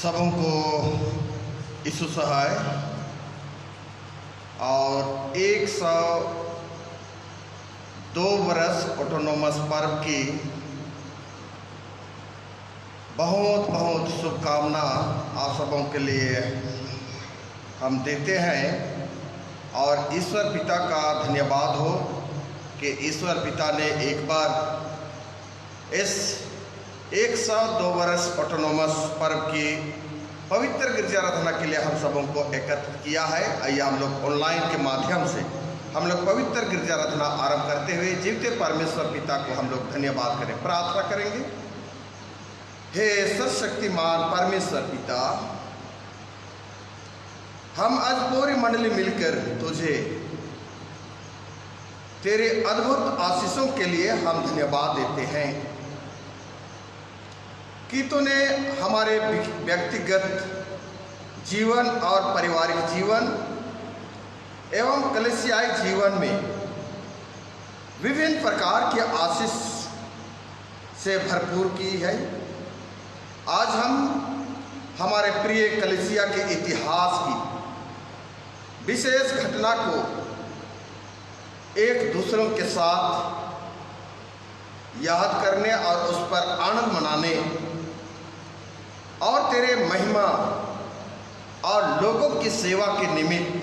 सबों को यीशु सहाय और 102 वर्ष ऑटोनोमस पर्व की बहुत बहुत शुभकामना आप सबों के लिए हम देते हैं। और ईश्वर पिता का धन्यवाद हो कि ईश्वर पिता ने एक बार इस 102 वर्ष ऑटोनोमस पर्व की पवित्र गिरजाराधना के लिए हम सबों को एकत्रित किया है। आइए हम लोग ऑनलाइन के माध्यम से हम लोग पवित्र गिरजाराधना आरंभ करते हुए जीवते परमेश्वर पिता को हम लोग धन्यवाद करें, प्रार्थना करेंगे। हे सर्वशक्तिमान परमेश्वर पिता, हम आज पूरी मंडली मिलकर तुझे तेरे अद्भुत आशीषों के लिए हम धन्यवाद देते हैं कि तूने हमारे व्यक्तिगत जीवन और पारिवारिक जीवन एवं कलीसियाई जीवन में विभिन्न प्रकार के आशीष से भरपूर की है। आज हम हमारे प्रिय कलीसिया के इतिहास की विशेष घटना को एक दूसरों के साथ याद करने और उस पर आनंद मनाने और तेरे महिमा और लोगों की सेवा के निमित्त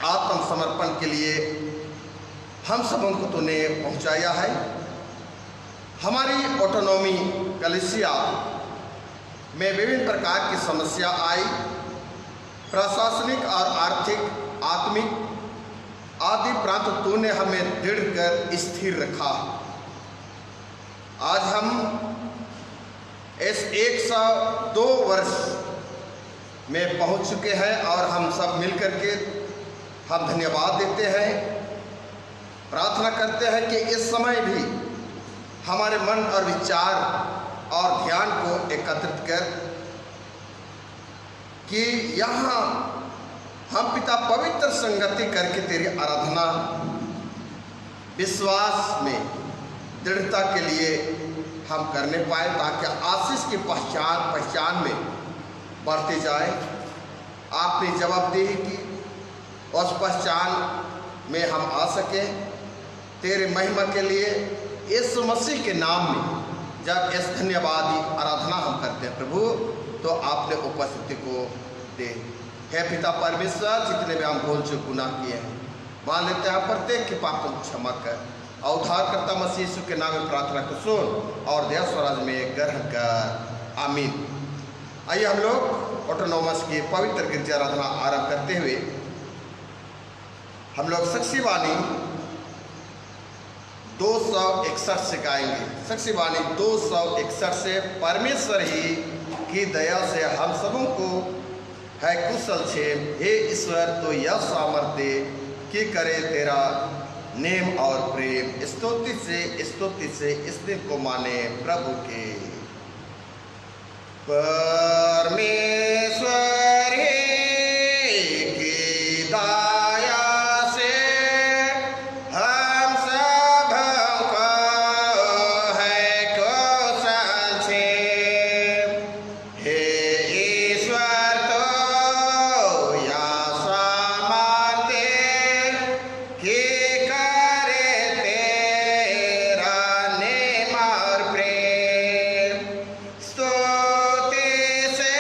आत्मसमर्पण के लिए हम सबों को तूने पहुंचाया है। हमारी ऑटोनॉमी कलीसिया में विभिन्न प्रकार की समस्या आई, प्रशासनिक और आर्थिक, आत्मिक आदि प्रांत तूने हमें दृढ़ कर स्थिर रखा। आज हम इस 102 वर्ष में पहुंच चुके हैं और हम सब मिलकर के हम धन्यवाद देते हैं, प्रार्थना करते हैं कि इस समय भी हमारे मन और विचार और ध्यान को एकत्रित कर कि यहाँ हम पिता पवित्र संगति करके तेरी आराधना विश्वास में दृढ़ता के लिए हम करने पाए, ताकि आशीष की पहचान में बढ़ते जाए। आपने जवाबदेही की उस पहचान में हम आ सके तेरे महिमा के लिए। यीशु मसीह के नाम में जब इस धन्यवादी आराधना हम करते हैं प्रभु, तो आपने उपस्थिति को दे। हे पिता परमेश्वर, जितने भी हम भूल चूक गुनाह किए हैं मान लेते हैं, प्रत्येक के पाप को क्षमा कर और उद्धारकर्ता मसीह यीशु के नाम में प्रार्थना को सुन और दया स्वराज में ग्रहण कर, आमीन। आइए हम लोग ऑटोनोमस की पवित्र गिरजाराधना आरंभ करते हुए हम लोग साक्षीवाणी 261 से गाएंगे। साक्षीवाणी 261 से परमेश्वर ही की दया से हम सबों को है कुशल क्षेम। हे ईश्वर, तो यह सामर्थ्य कि करे तेरा नेम और प्रेम, स्तुति से इस दिन को माने प्रभु के। परमेश्वर ही की दया से हम सब को है कुशल क्षेम। हे ईश्वर, तो या सामर्थ्य कि करे तेरा नेम और प्रेम, स्तुति से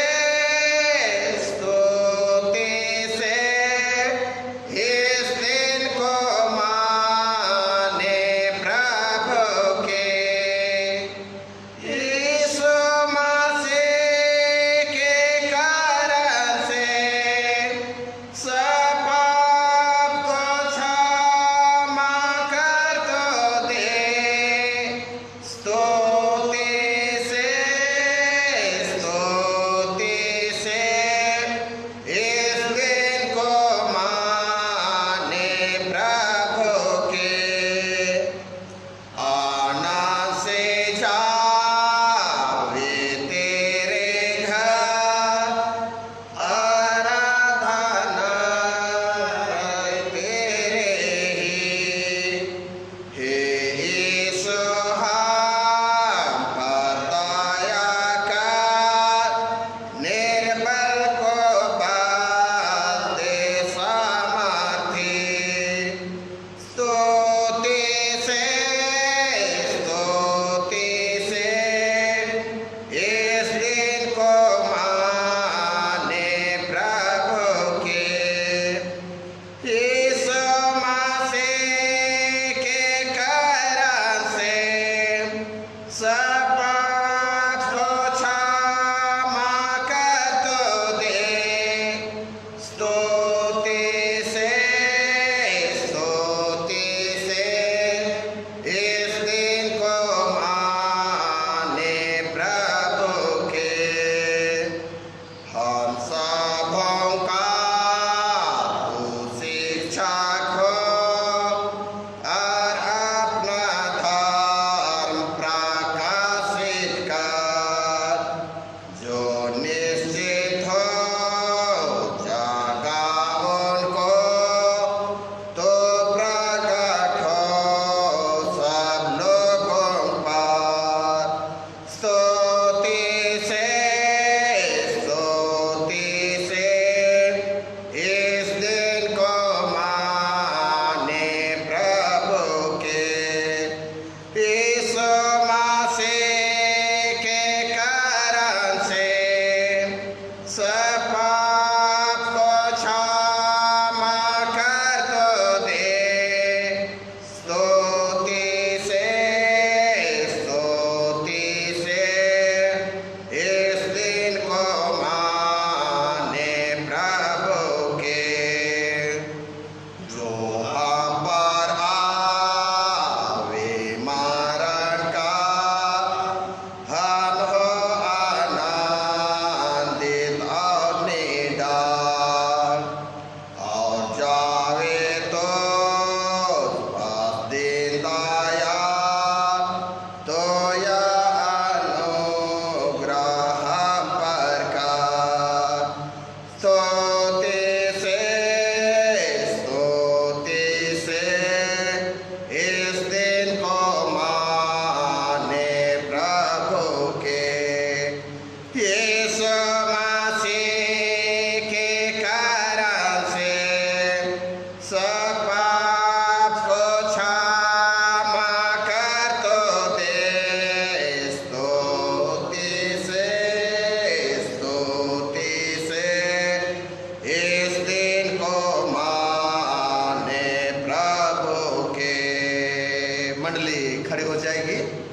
करेंगे।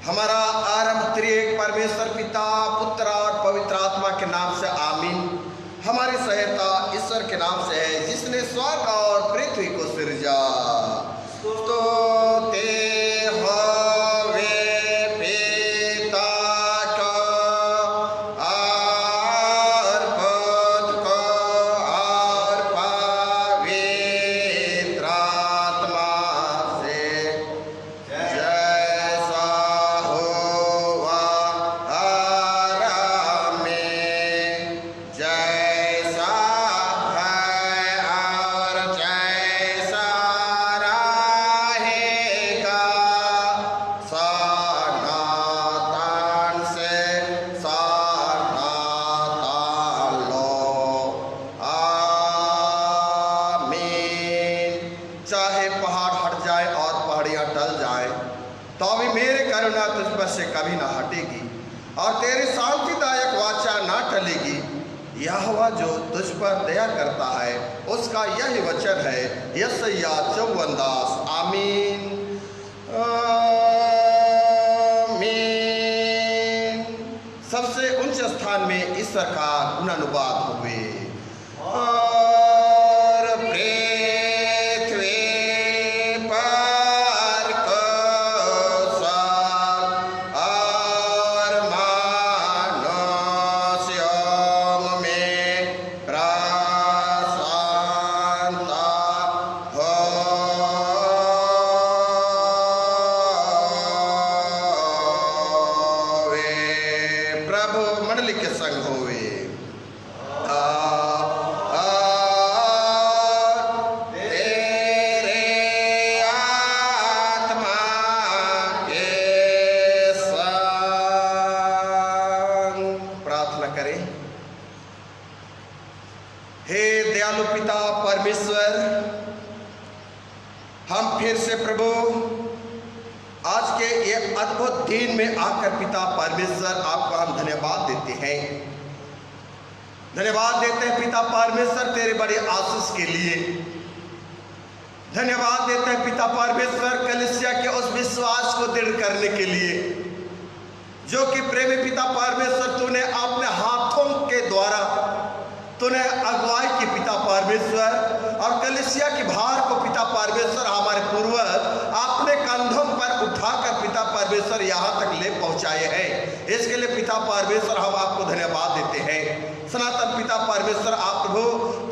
हमारा आरंभ त्रिएक परमेश्वर पिता, पुत्र और पवित्र आत्मा के नाम से आमीन। हमारी सहायता ईश्वर के नाम से है जिसने स्वर्ग और पृथ्वी को सिरजा। तो ते से कभी ना हटेगी और तेरी शांतिदायक वाचा ना टलेगी। यहोवा जो तुझ पर दया करता है उसका यही वचन है। यशायाह 54:10। आमीन आमीन। सबसे ऊंचे स्थान में ईश्वर का गुणानुवाद हुए दिन में आकर पिता परमेश्वर आपका हम धन्यवाद देते हैं। धन्यवाद देते हैं पिता परमेश्वर तेरे बड़े आशीष के लिए। धन्यवाद देते हैं पिता परमेश्वर कलीसिया के उस विश्वास को दृढ़ करने के लिए जो कि प्रेमी पिता परमेश्वर तूने अपने हाथों के द्वारा तूने अगुवाई की पिता परमेश्वर और कलीसिया की भार को पिता परमेश्वर हमारे पूर्वज अपने कंधों पर उठाकर पिता परमेश्वर यहाँ तक ले पहुँचाए हैं। इसके लिए पिता परमेश्वर हम आपको धन्यवाद देते हैं। सनातन पिता परमेश्वर आप प्रभु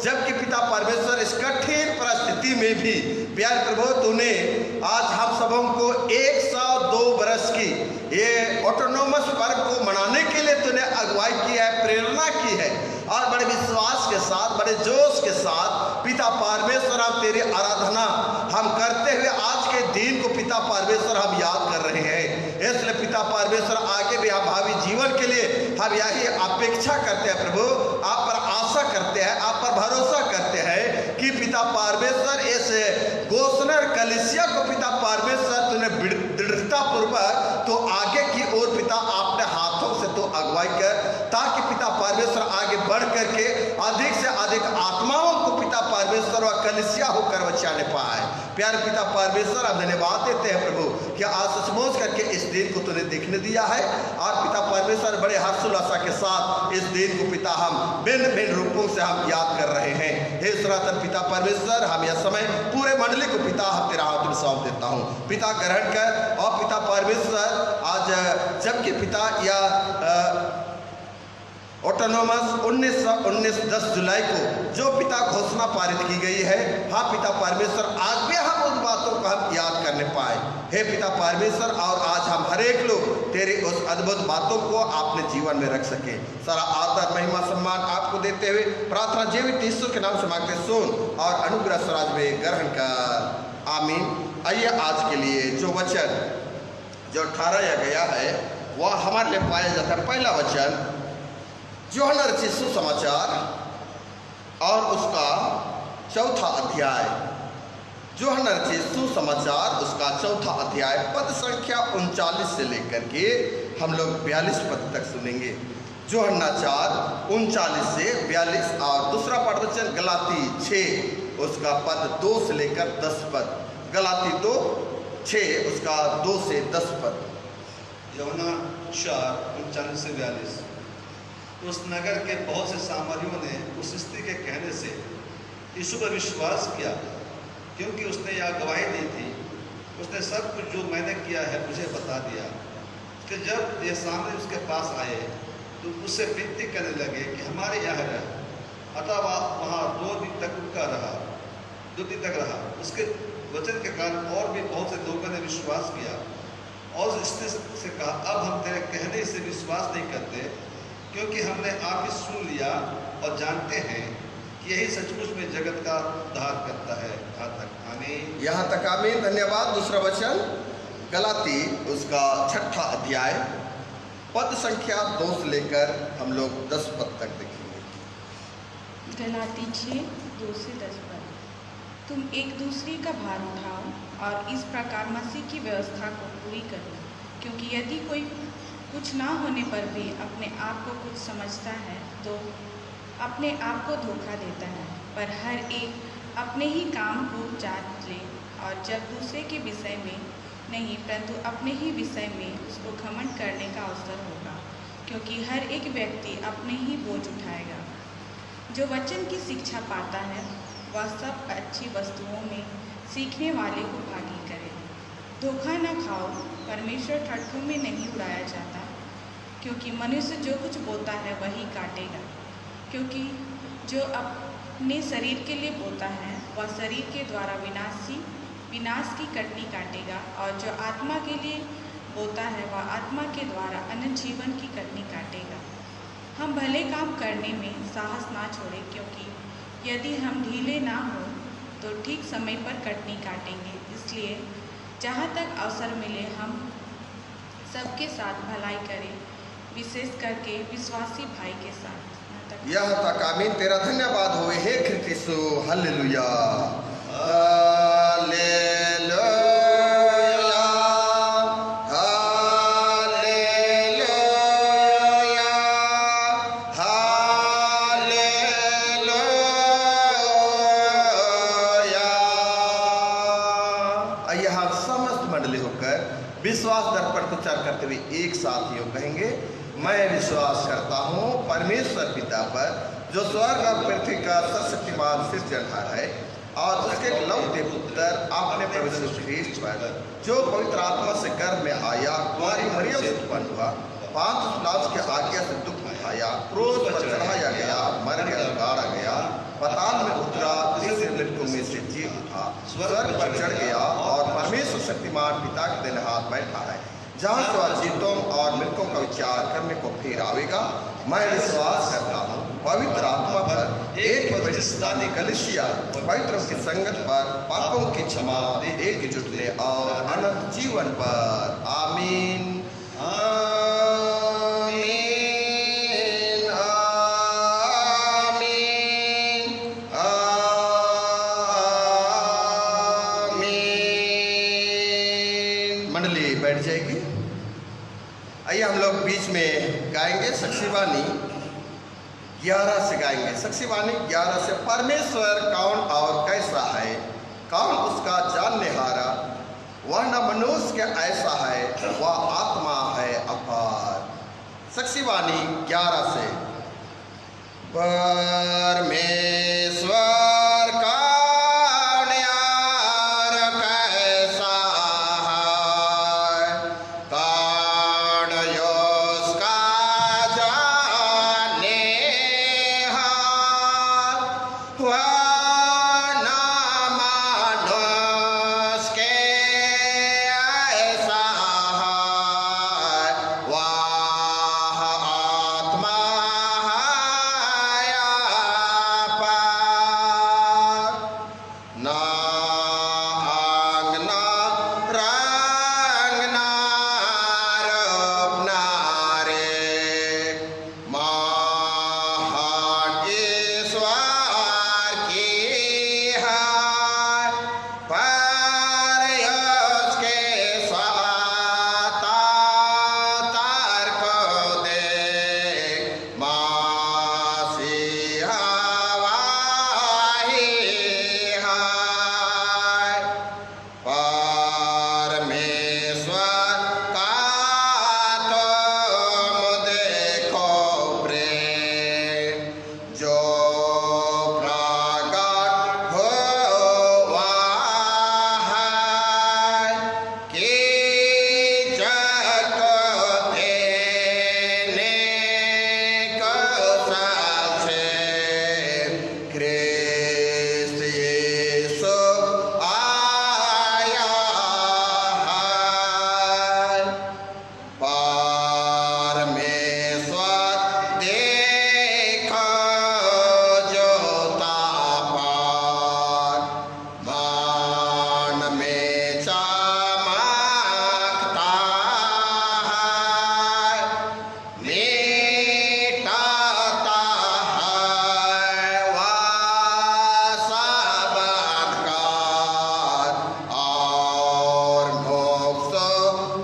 जबकि पिता परमेश्वर इस कठिन परिस्थिति में भी प्यारे प्रभु तूने आज हम सबों को 102 वर्ष की ये ऑटोनोमस पर्व को मनाने के लिए तूने अगुवाई की है, प्रेरणा की है और बड़े विश्वास के साथ बड़े जोश के साथ पिता परमेश्वर हम तेरी आराधना हम करते हुए आज के दिन को पिता परमेश्वर हम याद कर रहे हैं। इसलिए पिता परमेश्वर आगे भी हम भावी जीवन के लिए हम यही अपेक्षा करते हैं प्रभु, आप पर आशा करते हैं, आप पर भरोसा करते हैं कि पिता परमेश्वर इस गोसनर कलीसिया को पिता परमेश्वर तूने दृढ़ता पूर्वक तो आगे की ओर पिता अपने हाथों से तो अगुवाई कर ताकि पिता परमेश्वर आगे बढ़ करके अधिक से अधिक आत्माओं को पिता परमेश्वर व कलीसिया होकर बचाने पाए। प्यारे पिता परमेश्वर हम धन्यवाद देते हैं प्रभु कि आज सचमुच करके इस दिन को तूने देखने दिया है और पिता परमेश्वर बड़े हर्षोल्लास के साथ इस दिन को पिता हम भिन्न भिन्न रूपों से हम याद कर रहे हैं। हे सनातन पिता परमेश्वर हम यह समय पूरे मंडली को पिता हम तेरा हाथ में सौंप देता हूँ। पिता ग्रहण कर और पिता परमेश्वर आज जबकि पिता या ऑटोनोमस 1919 10 जुलाई को जो पिता घोषणा पारित की गई है, हाँ पिता परमेश्वर आज भी हम उन बातों को हम याद करने पाए। हे पिता परमेश्वर और आज हम हर एक लोग तेरे उस अद्भुत बातों को अपने जीवन में रख सके। सारा आदर महिमा सम्मान आपको देते हुए प्रार्थना जीवित यीशु के नाम से मांगते सुन और अनुग्रह स्वराज में ग्रहण कर। आमीन। आइए आज के लिए जो वचन जो ठहराया गया है वह हमारे लिए पाया जाता है। पहला वचन यूहन्ना रचित सुसमाचार और उसका 4था अध्याय। यूहन्ना रचित सुसमाचार उसका 4था अध्याय पद संख्या 39 से लेकर के हम लोग 42 पद तक सुनेंगे। यूहन्ना 4:39 से 42 और दूसरा पद वचन गलाती 6 उसका पद 2 से लेकर 10 पद। गलाती 2 6 उसका 2 से 10 पद। यूहन्ना 4:39-42। उस नगर के बहुत से सामरियों ने उस स्त्री के कहने से यीशु पर विश्वास किया, क्योंकि उसने यह गवाही दी थी, उसने सब कुछ जो मैंने किया है मुझे बता दिया। कि जब ये सामने उसके पास आए तो उससे विनती करने लगे कि हमारे यहाँ रह। अतः वहाँ 2 दिन तक रहा। उसके वचन के कारण और भी बहुत से लोगों ने विश्वास किया। और उस स्त्री से कहा, अब हम तेरे कहने से विश्वास नहीं करते, क्योंकि हमने आप ही सुन लिया और जानते हैं कि यही सचमुच में जगत का उद्धार करता है। यहाँ तक आमीन। यहाँ तक आमीन। धन्यवाद। दूसरा वचन गलाती उसका 6 अध्याय पद संख्या 2 से लेकर हम लोग 10 पद तक देखेंगे। गलाती 6:2 से 10 पद। तुम एक दूसरे का भार उठाओ और इस प्रकार मसीह की व्यवस्था को पूरी करो, क्योंकि यदि कोई कुछ ना होने पर भी अपने आप को कुछ समझता है तो अपने आप को धोखा देता है। पर हर एक अपने ही काम को जांच ले, और जब दूसरे के विषय में नहीं परंतु अपने ही विषय में उसको घमंड करने का अवसर होगा, क्योंकि हर एक व्यक्ति अपने ही बोझ उठाएगा। जो वचन की शिक्षा पाता है वह सब अच्छी वस्तुओं में सीखने वाले को भागी करे। धोखा न खाओ, परमेश्वर ठट्ठों में नहीं उड़ाया जाता, क्योंकि मनुष्य जो कुछ बोता है वही काटेगा। क्योंकि जो अपने शरीर के लिए बोता है वह शरीर के द्वारा विनाश की कटनी काटेगा, और जो आत्मा के लिए बोता है वह आत्मा के द्वारा अनंत जीवन की कटनी काटेगा। हम भले काम करने में साहस ना छोड़ें, क्योंकि यदि हम ढीले ना हो तो ठीक समय पर कटनी काटेंगे। इसलिए जहाँ तक अवसर मिले हम सबके साथ भलाई करें, विशेष करके विश्वासी भाई के साथ। यहाँ तक आमीन। तेरा धन्यवाद हो हे ख्रिस्त यीशु। हालेलुया, विश्वास दर्पण को उच्चार करते हुए एक साथ यूँ कहेंगे, मैं विश्वास करता हूँ परमेश्वर पिता पर, जो स्वर्ग और पृथ्वी का सर्वशक्तिमान सृजनहार है, और उसके लौटे पुत्र अपने प्रभु यीशु ख्रीस्त पर, जो पवित्र आत्मा से गर्भ में आया, कुंवारी मरियम से उत्पन्न हुआ, 5 पिलातुस के आज्ञा से दुख उठाया, क्रूस पर चढ़ाया गया, मर गया, गाड़ा गया, पाताल में उतरा, तीसरे मृत्यु में से जी उठा, स्वर्ग पर चढ़ गया और परमेश्वर शक्तिमान पिता के दाहिने हाथ बैठा है, जहाँ से वह जीतों और मृतकों का विचार करने को फिर आवेगा। मैं विश्वास करता हूँ पवित्र आत्मा पर, एक पवित्र कलीसिया, पवित्रों की संगत पर, पापों की क्षमा, एक जुटने और अनंत जीवन पर। आमीन। मंडली बैठ जाएगी। आइए हम लोग बीच में गाएंगे सक्षीवाणी 11 से गाएंगे। सक्षीवाणी 11 से। परमेश्वर कौन और कैसा है, कौन उसका जानने हारा, वह न मनुष्य के ऐसा है, वह आत्मा है अपार। सक्षीवाणी 11 से। परमेश्वर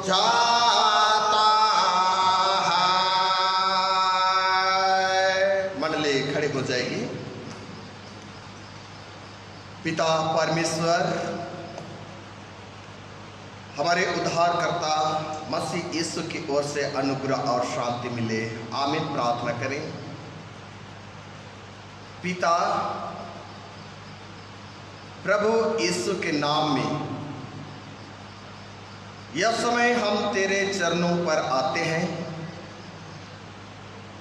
जाता है। मंडली खड़े हो जाएगी। पिता परमेश्वर, हमारे उद्धारकर्ता मसीह यीशु की ओर से अनुग्रह और शांति मिले, आमीन। प्रार्थना करें। पिता, प्रभु यीशु के नाम में यह समय हम तेरे चरणों पर आते हैं,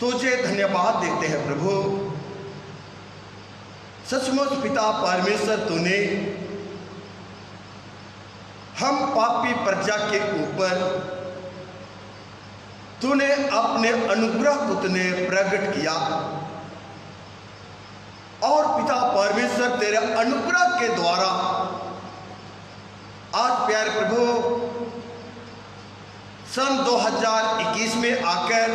तुझे धन्यवाद देते हैं प्रभु। सचमुच पिता परमेश्वर, तूने हम पापी प्रजा के ऊपर तूने अपने अनुग्रह को तूने प्रकट किया, और पिता परमेश्वर तेरे अनुग्रह के द्वारा आज प्यारे प्रभु सन 2021 में आकर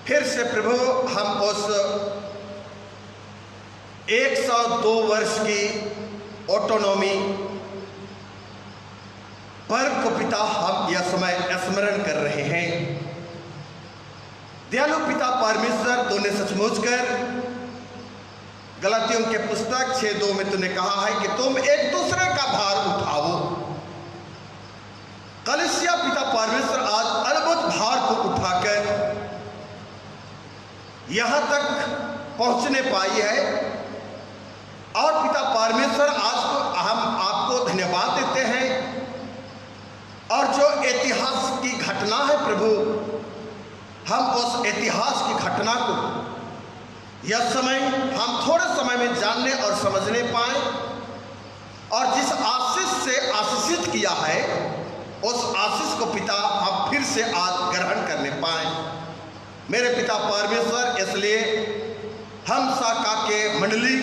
फिर से प्रभु हम उस 102 वर्ष की ऑटोनॉमी पर्व को पिता हम यह समय स्मरण कर रहे हैं। दयालु पिता परमेश्वर, तूने सचमुच कर गलातियों के पुस्तक 6:2 में तूने कहा है कि तुम एक दूसरे का भार उठाओ। कलीसिया पिता परमेश्वर आज अद्भुत भार को उठाकर यहां तक पहुंचने पाई है, और पिता परमेश्वर आज को हम आपको धन्यवाद देते हैं। और जो इतिहास की घटना है प्रभु, हम उस इतिहास की घटना को यह समय हम थोड़े समय में जानने और समझने पाए, और जिस आशीष से आशीषित किया है उस आशीष को पिता हम फिर से आज ग्रहण करने पाए। मेरे पिता परमेश्वर, इसलिए हम साका के मंडली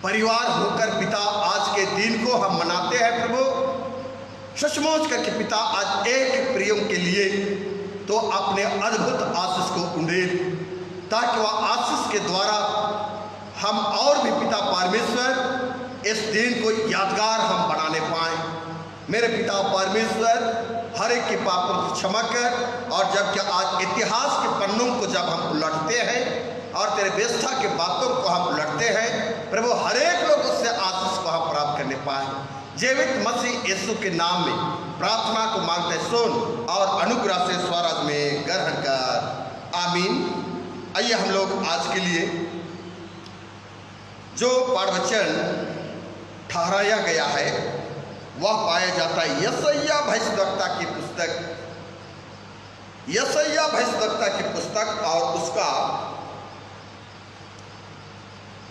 परिवार होकर पिता आज के दिन को हम मनाते हैं प्रभु। सचमुच करके पिता आज एक प्रियों के लिए तो अपने अद्भुत आशीष को उंडेल, ताकि वह आशीष के द्वारा हम और भी पिता परमेश्वर इस दिन को यादगार हम बनाने पाएं। मेरे पिता परमेश्वर, हर एक के पापों को क्षमा कर, और जबकि आज इतिहास के पन्नों को जब हम उलटते हैं और तेरे व्यवस्था के बातों को हम उलटते हैं प्रभु, हर एक लोग उससे आशीष को हम प्राप्त करने पाए। जीवित मसीह यीशु के नाम में प्रार्थना को मांगते सुन और अनुग्रह से स्वराज में ग्रहण कर, आमीन। आइए हम लोग आज के लिए जो पाठवचन ठहराया गया है वह पाया जाता है यशायाह भविष्यद्वक्ता की पुस्तक, यशायाह भविष्यद्वक्ता की पुस्तक और उसका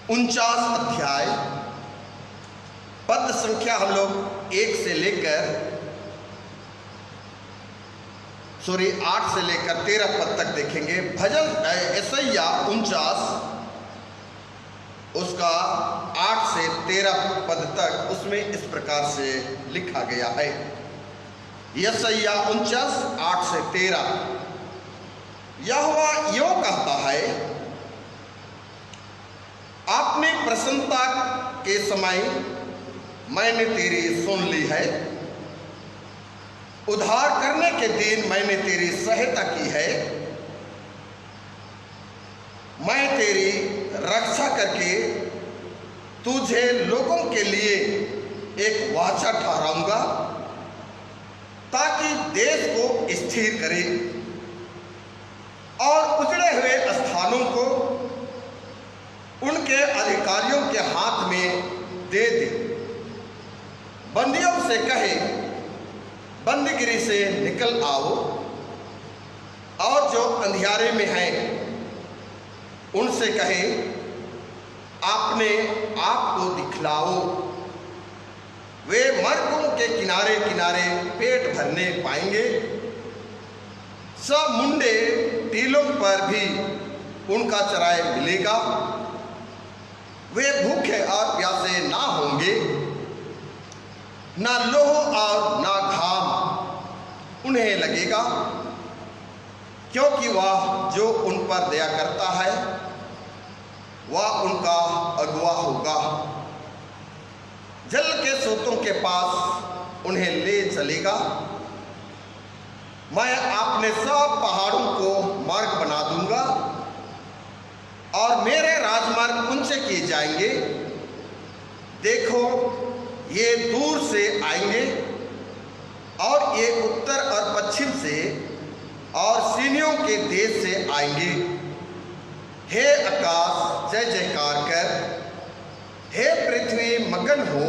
49 अध्याय पद संख्या हम लोग 8 से लेकर 13 पद तक देखेंगे। भजन यशायाह 49 उसका 8 से 13 पद तक, उसमें इस प्रकार से लिखा गया है। यशायाह 49 8 से 13, यहोवा यों कहता है, आपने प्रसन्नता के समय मैंने तेरी सुन ली है, उद्धार करने के दिन मैंने तेरी सहायता की है। मैं तेरी रक्षा करके तुझे लोगों के लिए एक वाचा ठहराऊंगा, ताकि देश को स्थिर करे और उजड़े हुए स्थानों को उनके अधिकारियों के हाथ में दे दे। बंदियों से कहे, बंदीगिरी से निकल आओ, और जो अंधियारे में हैं उनसे कहे, अपने आप को दिखलाओ। वे मार्गों के किनारे किनारे पेट भरने पाएंगे, सब मुंडे टीलों पर भी उनका चराय मिलेगा। वे भूखे और प्यासे ना होंगे, ना लोह और ना घाम उन्हें लगेगा, क्योंकि वह जो उन पर दया करता है वह उनका अगुआ होगा। जल के स्रोतों के पास उन्हें ले चलेगा। मैं अपने सब पहाड़ों को मार्ग बना दूंगा और मेरे राजमार्ग उनसे किए जाएंगे। देखो, ये दूर से आएंगे और ये उत्तर और पश्चिम से और सीनियों के देश से आएंगे। हे आकाश, जय जयकार कर। हे पृथ्वी, मगन हो।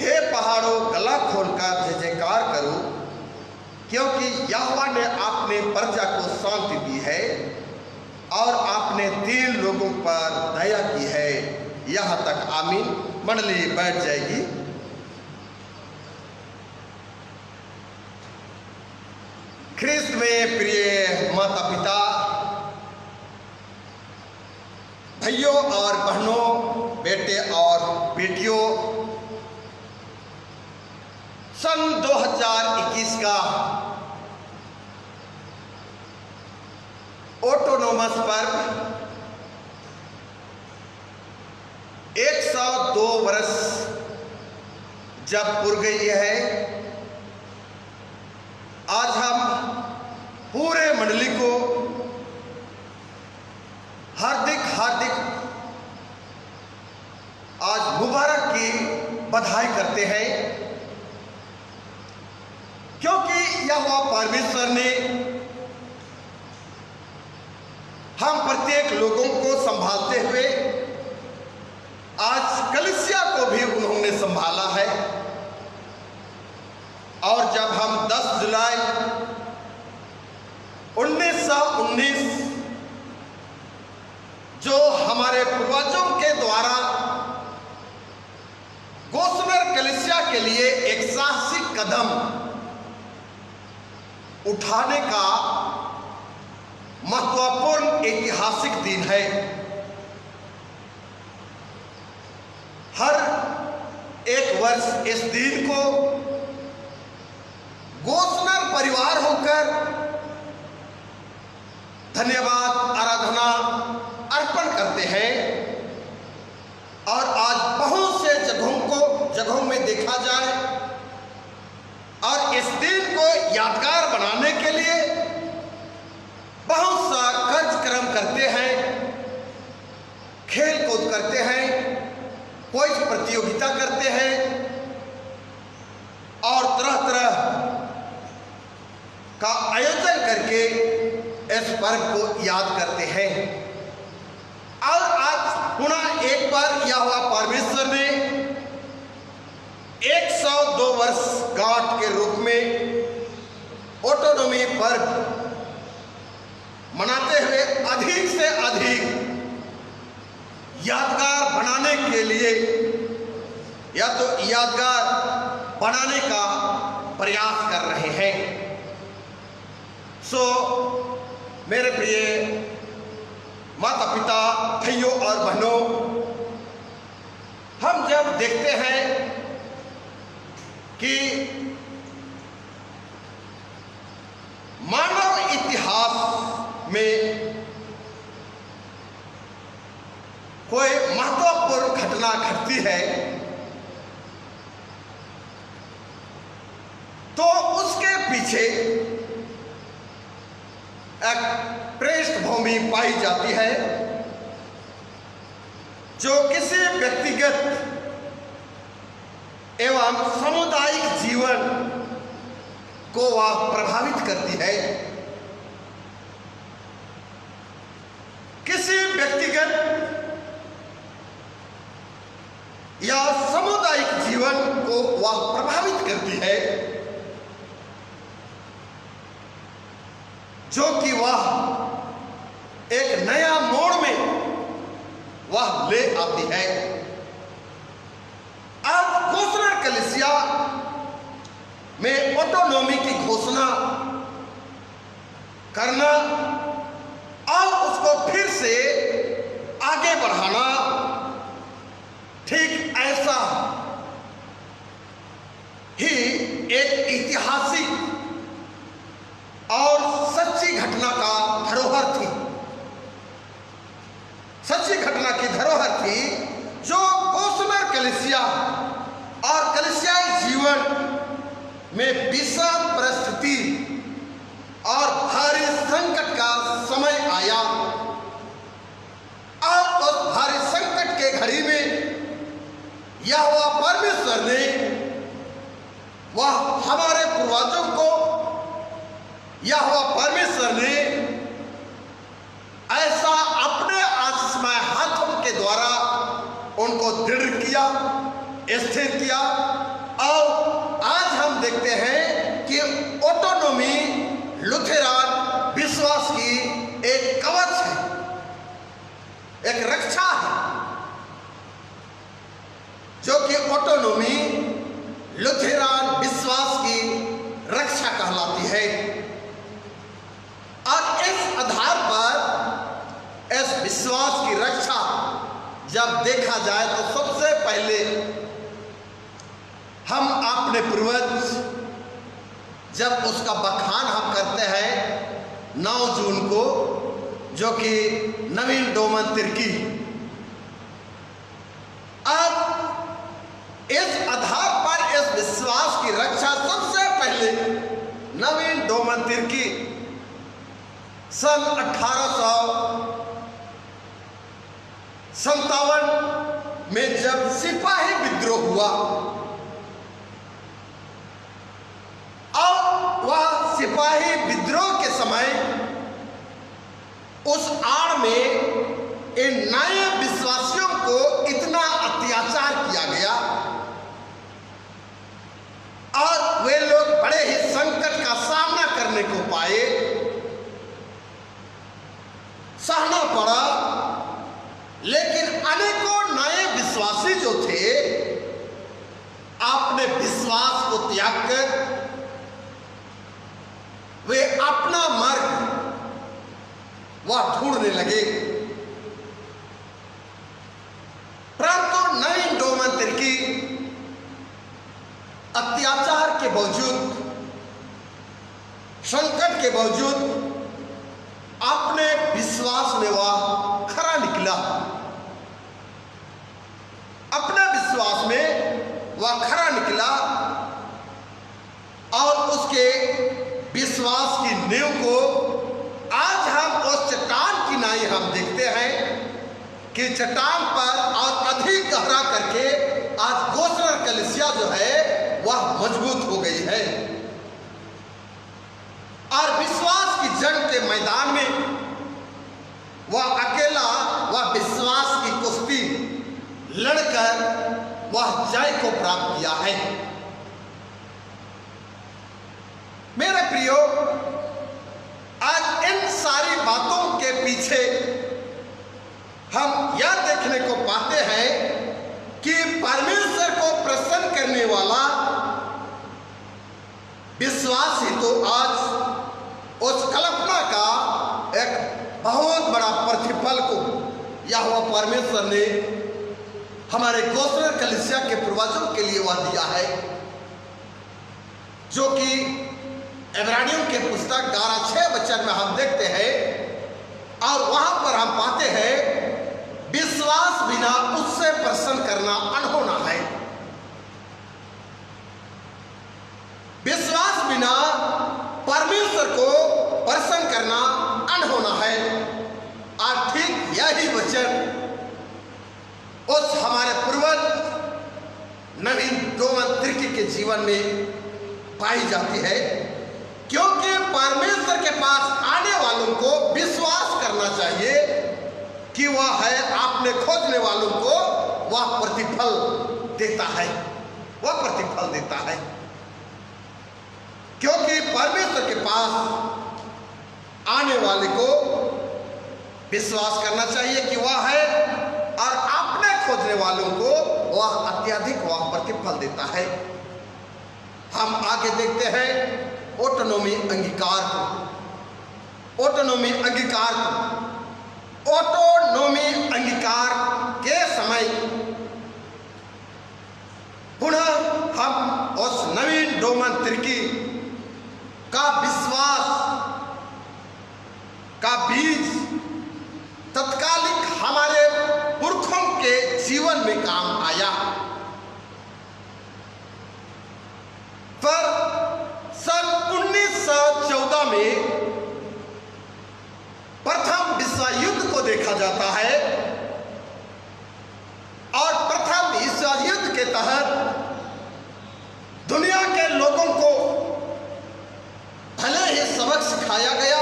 हे पहाड़ों, गला खोलकर जय जयकार करो, क्योंकि यहोवा ने अपने प्रजा को शांति दी है और आपने दीन लोगों पर दया की है। यहाँ तक आमीन। मंडली बैठ जाएगी। ख्रिस्त में प्रिय माता पिता, भाइयों और बहनों, बेटे और बेटियों, सन 2021 का ऑटोनोमस पर्व 102 वर्ष जब पूर गई है, आज हम पूरे मंडली को हार्दिक आज मुबारक की बधाई करते हैं, क्योंकि यहोवा परमेश्वर ने हम प्रत्येक लोगों को संभालते हुए आज कलीसिया को भी उन्होंने संभाला है। और जब हम 10 जुलाई 1919 जो हमारे पूर्वजों के द्वारा गोस्वेर कलीसिया के लिए एक साहसिक कदम उठाने का महत्वपूर्ण ऐतिहासिक दिन है। हर एक वर्ष इस दिन को गोस्वेर परिवार होकर धन्यवाद आराधना अर्पण करते हैं। और आज बहुत से जगहों में देखा जाए और इस दिन को यादगार बनाने के लिए बहुत सा कार्यक्रम करते हैं, खेल कूद करते हैं, कोई प्रतियोगिता करते हैं और तरह तरह का आयोजन करके इस पर्व को याद करते हैं। और आज पुनः एक बार यहोवा परमेश्वर ने 102 वर्ष गांठ के रूप में ऑटोनॉमी पर्व मनाते हुए अधिक से अधिक यादगार बनाने के लिए या तो यादगार बनाने का प्रयास कर रहे हैं। सो मेरे प्रिय माता पिता, भाइयों और बहनों, हम जब देखते हैं कि मानव इतिहास में कोई महत्वपूर्ण घटना घटती है तो उसके पीछे एक पृष्ठभूमि पाई जाती है जो किसी व्यक्तिगत एवं सामुदायिक जीवन को वह प्रभावित करती है। किसी व्यक्तिगत या सामुदायिक जीवन को वह प्रभावित करती है जो कि वह एक नया मोड़ में वह ले आती है। अब गोस्वेर कलीसिया में ऑटोनॉमी की घोषणा करना और उसको फिर से आगे बढ़ाना ठीक ऐसा ही एक ऐतिहासिक और सच्ची घटना का धरोहर थी। सच्ची घटना की धरोहर थी जो गोस्वेर कलीसिया और कलीसियाई जीवन में विषम परिस्थिति और भारी संकट का समय आया और उस भारी संकट के घड़ी में यहोवा परमेश्वर ने वह हमारे पूर्वजों को यहोवा परमेश्वर ने ऐसा अपने आशीषमय हाथों के द्वारा उनको दृढ़ किया, स्थिर किया। और आज हम देखते हैं कि ऑटोनॉमी लुथेरान विश्वास की एक कवच है, एक रक्षा है, जो कि ऑटोनॉमी लुथेरान विश्वास की रक्षा कहलाती है। और इस आधार पर इस विश्वास की रक्षा जब देखा जाए तो सबसे पहले हम अपने पूर्वज जब उसका बखान हम करते हैं 9 जून को, जो कि नवीन डोमन तिर्की, अब इस आधार पर इस विश्वास की रक्षा सबसे पहले नवीन डोमन तिर्की सन 1857 में जब सिपाही विद्रोह हुआ और वह सिपाही विद्रोह के समय उस आड़ में इन नए विश्वासियों को इतना अत्याचार किया गया और वे लोग बड़े ही संकट का सामना करने को पाए, सहना पड़ा। लेकिन अनेकों नए विश्वासी जो थे अपने विश्वास को त्याग कर वे अपना मार्ग वह ढूंढने लगे। परंतु नवीन डोमन तिर्की अत्याचार के बावजूद, संकट के बावजूद अपने विश्वास में वह खरा निकला, अपने विश्वास में वह खरा निकला और उसके विश्वास की नींव को आज हम उस चट्टान की नाई हम देखते हैं कि चट्टान पर और अधिक गहरा करके आज गोसलर कलीसिया जो है वह मजबूत हो गई है और विश्वास की जंग के मैदान में वह अकेला वह विश्वास की कुश्ती लड़कर वह जय को प्राप्त किया है। मेरे प्रियो, आज इन सारी बातों के पीछे हम यह देखने को पाते हैं कि परमेश्वर को प्रसन्न करने वाला विश्वास ही तो आज उस कल्पना का एक बहुत बड़ा प्रतिफल को यहोवा परमेश्वर ने हमारे गोसलर कलीसिया के पूर्वजों के लिए वह दिया है, जो कि इब्रानियों के पुस्तक 11:6 में हम देखते हैं और वहां पर हम पाते हैं विश्वास बिना उससे प्रसन्न करना अनहोना है। विश्वास बिना परमेश्वर को प्रसन्न करना अनहोना है। और ठीक यही वचन उस हमारे पूर्वज नवीन डोमन तिर्की के जीवन में पाई जाती है, क्योंकि परमेश्वर के पास आने वालों को विश्वास करना चाहिए कि वह है आपने खोजने वालों को वह प्रतिफल देता है, वह प्रतिफल देता है। क्योंकि परमेश्वर के पास आने वाले को विश्वास करना चाहिए कि वह है और आपने खोजने वालों को वह अत्यधिक वह प्रतिफल देता है। हम आगे देखते हैं ऑटोनॉमी अंगीकार को। ऑटोनॉमी अंगीकार को ऑटोनॉमी अंगीकार के समय पुनः हम उस नवीन डोमन तिर्की का विश्वास का बीज तत्कालिक हमारे पुरखों के जीवन में काम आया, पर में प्रथम विश्व युद्ध को देखा जाता है और प्रथम विश्व युद्ध के तहत दुनिया के लोगों को भले ही सबक सिखाया गया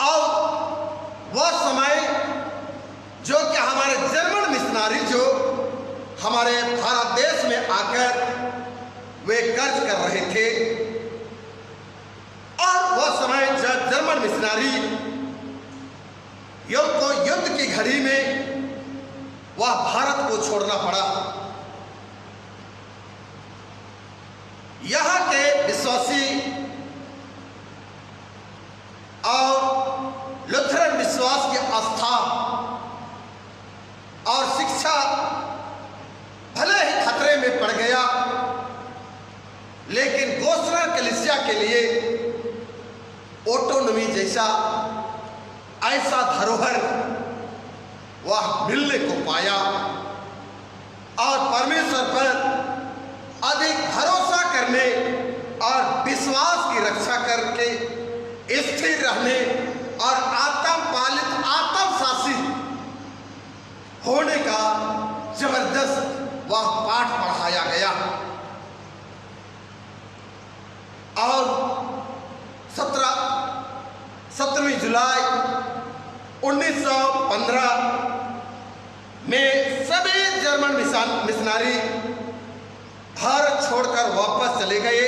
और वह समय जो कि हमारे जर्मन मिशनरी जो हमारे भारत देश में आकर वे कर्ज कर रहे थे और वह समय जब जर्मन मिशनरी युद्ध की घड़ी में वह भारत को छोड़ना पड़ा। यहाँ के विश्वासी और लुथरन विश्वास की आस्था और शिक्षा भले ही खतरे में पड़ गया, लेकिन गोस्लर कलीसिया के लिए ऑटोनॉमी जैसा ऐसा धरोहर वह मिलने को पाया और परमेश्वर पर अधिक भरोसा करने और विश्वास की रक्षा करके स्थिर रहने और आत्म पालित आत्म शासित होने का जबरदस्त वह पाठ पढ़ाया गया। और 17 जुलाई 1915 में सभी जर्मन मिशनरी भारत छोड़कर वापस चले गए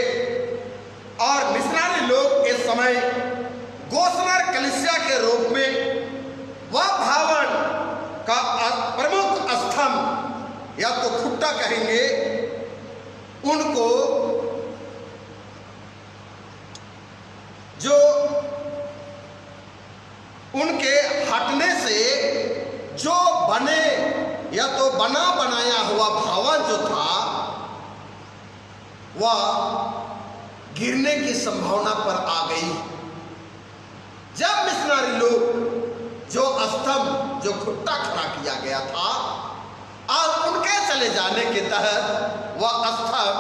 और मिशनरी लोग इस समय गोस्लर कलीसिया के रूप में वह भवन का प्रमुख स्तंभ या तो खुट्टा कहेंगे उनको जो उनके हटने से जो बने या तो बना बनाया हुआ भवन जो था वह गिरने की संभावना पर आ गई। जब मिशनरी लोग जो स्तंभ जो खुट्टा खड़ा किया गया था और उनके चले जाने के तहत वह स्तंभ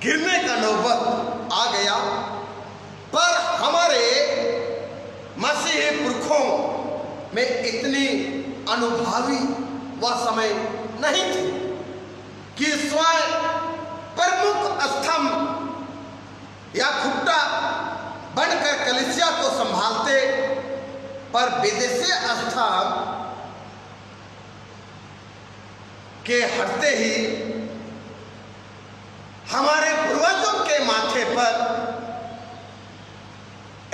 गिरने का नौबत आ गया, पर हमारे मसीही पुरखों में इतनी अनुभवी वह समय नहीं थी कि स्वयं प्रमुख स्तंभ या खुट्टा बनकर कलीसिया को संभालते, पर विदेशी स्तंभ के हटते ही हमारे पूर्वजों के माथे पर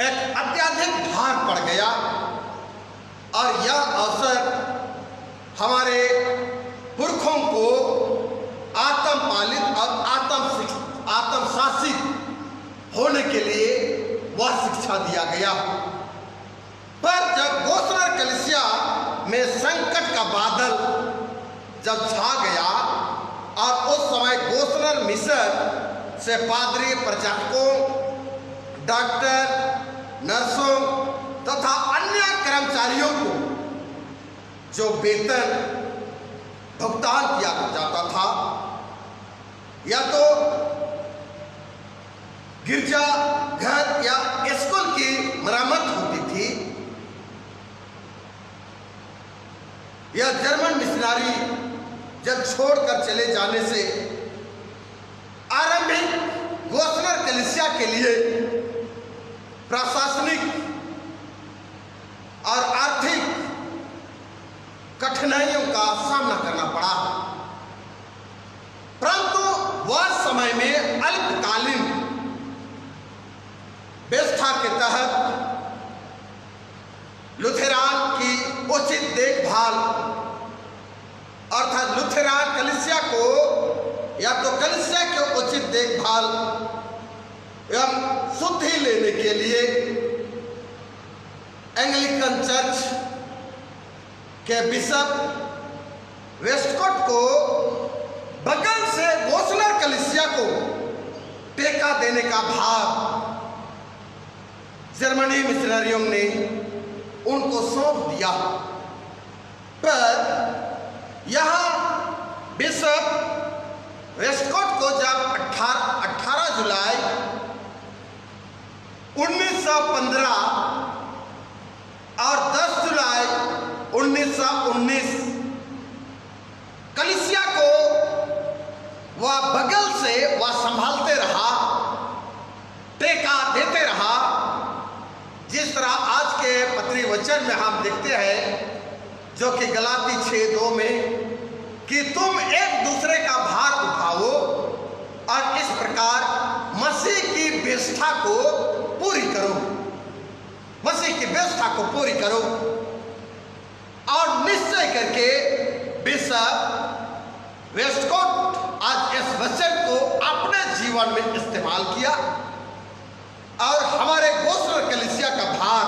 एक अत्यधिक भार पड़ गया और यह अवसर हमारे पुरखों को आत्म पालित और आत्म शासित होने के लिए वह शिक्षा दिया गया। पर जब गोस्लर कलीसिया में संकट का बादल जब छा गया और उस समय गोस्लर मिशन से पादरी, प्रचारकों, डॉक्टर, नर्सों तथा अन्य कर्मचारियों को जो वेतन भुगतान किया जाता था या तो गिरजा घर या स्कूल की मरम्मत होती थी या जर्मन मिशनरी जब छोड़कर चले जाने से आरंभिक गोस्लर कलीसिया के लिए प्रशासनिक और आर्थिक कठिनाइयों का सामना करना पड़ा, परंतु वह समय में अल्पकालीन व्यवस्था के तहत लुथेरान की उचित देखभाल अर्थात लुथेरान कलीसिया को या तो कलीसिया की उचित देखभाल एवं शुद्धि लेने के लिए एंग्लिकन चर्च के बिशप वेस्टकोट को बगल से गोस्लर कलीसिया को टेका देने का भार जर्मनी मिशनरियों ने उनको सौंप दिया। पर यहाँ बिशप वेस्टकोट को जब 18 जुलाई 1915 और 10 जुलाई 1919 कलीसिया को वह बगल से वह संभालते रहा, टेका देते रहा। जिस तरह आज के पत्री वचन में हम देखते हैं, जो कि गलाती 6:2 में, कि तुम एक दूसरे का भार उठाओ और इस प्रकार मसीह की व्यवस्था को पूरी करो, मसीह की व्यवस्था को पूरी करो। और निश्चय करके बिशप वेस्टकोट आज इस वचन को अपने जीवन में इस्तेमाल किया और हमारे गोस्लर कलीसिया का भार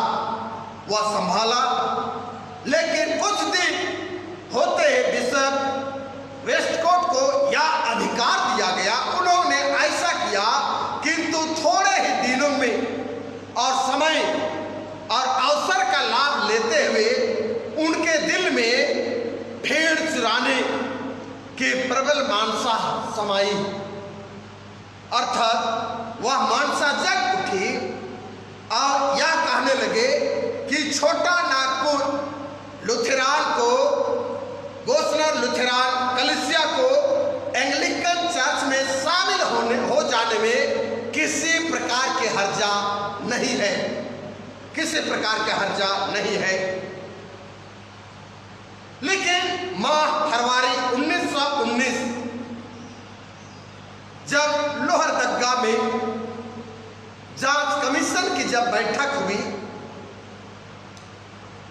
वह संभाला। लेकिन कुछ दिन होते ही बिशप वेस्टकोट को यह अधिकार दिया गया, उन्होंने ऐसा किया, किंतु थोड़े ही दिनों में और समय और अवसर का लाभ लेते हुए उनके दिल में भेड़ चुराने की प्रबल मानसा समाई, अर्थात वह मानसा जग उठी और यह कहने लगे कि छोटा नागपुर लुथेरान को, गोस्लर लुथेरान कलीसिया को एंग्लिकन चर्च में शामिल हो जाने में किसी प्रकार के हर्जा नहीं है, किसी प्रकार का हर्जा नहीं है। लेकिन माह फरवरी 1919 जब लोहरदगा में जांच कमीशन की जब बैठक हुई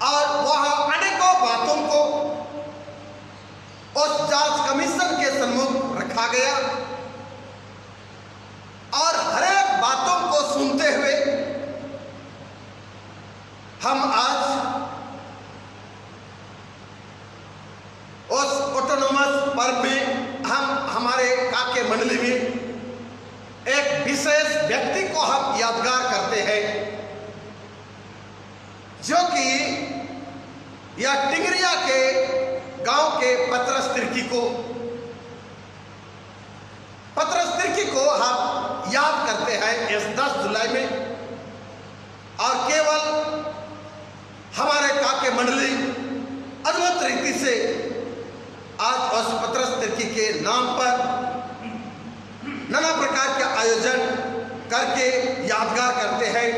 और वहां अनेकों बातों को उस जांच कमीशन के सम्मुख रखा गया और हरेक बातों को सुनते हुए हम आज उस ऑटोनोमस पर्व में हमारे काके मंडली में एक विशेष व्यक्ति को हम यादगार करते हैं, जो कि यह टिंगरिया के गांव के पतरस तिर्की को हम याद करते हैं इस 10 जुलाई में। और केवल हमारे काके मंडली अद्भुत रीति से आज उस पतरस तिर्की के नाम पर नाना प्रकार के आयोजन करके यादगार करते हैं।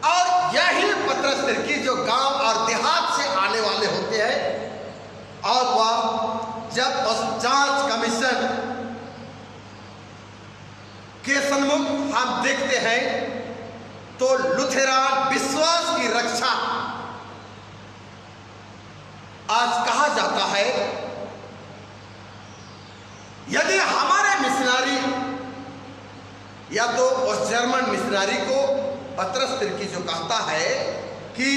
और यही पतरस तिर्की जो गांव और देहात से आने वाले होते हैं और वह जब उस जांच कमीशन के सम्मुख हम देखते हैं तो लुथेरान विश्वास की रक्षा आज कहा जाता है। यदि हमारे मिशनरी या तो उस जर्मन मिशनरी को पतरस तिर्की जो कहता है कि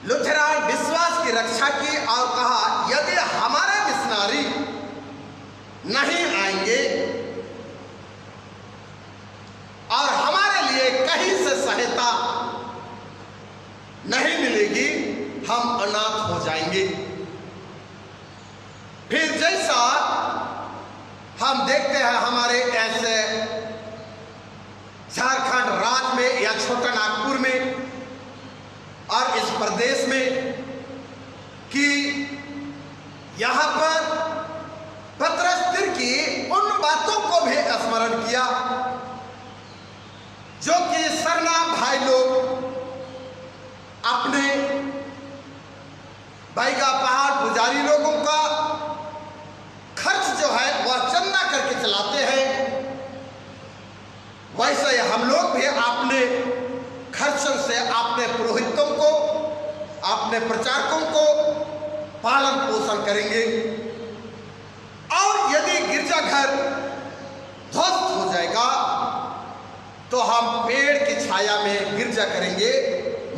लुथेरान विश्वास की रक्षा की और कहा यदि हमारे मिशनरी नहीं आएंगे और हमारे लिए कहीं से सहायता नहीं मिलेगी, हम अनाथ हो जाएंगे। फिर जैसा हम देखते हैं हमारे ऐसे झारखंड राज्य में या छोटा नागपुर में और इस प्रदेश में कि यहाँ पर पतरस तिर्की उन बातों को भी स्मरण किया जो कि सरना भाई लोग अपने बैगा पहाड़ पुजारी लोगों का खर्च जो है वह चंदा करके चलाते हैं, वैसे हम लोग भी अपने खर्चों से अपने पुरोहितों को, अपने प्रचारकों को पालन पोषण करेंगे। और यदि गिरजाघर ध्वस्त हो जाएगा तो हम पेड़ की छाया में गिरजा करेंगे,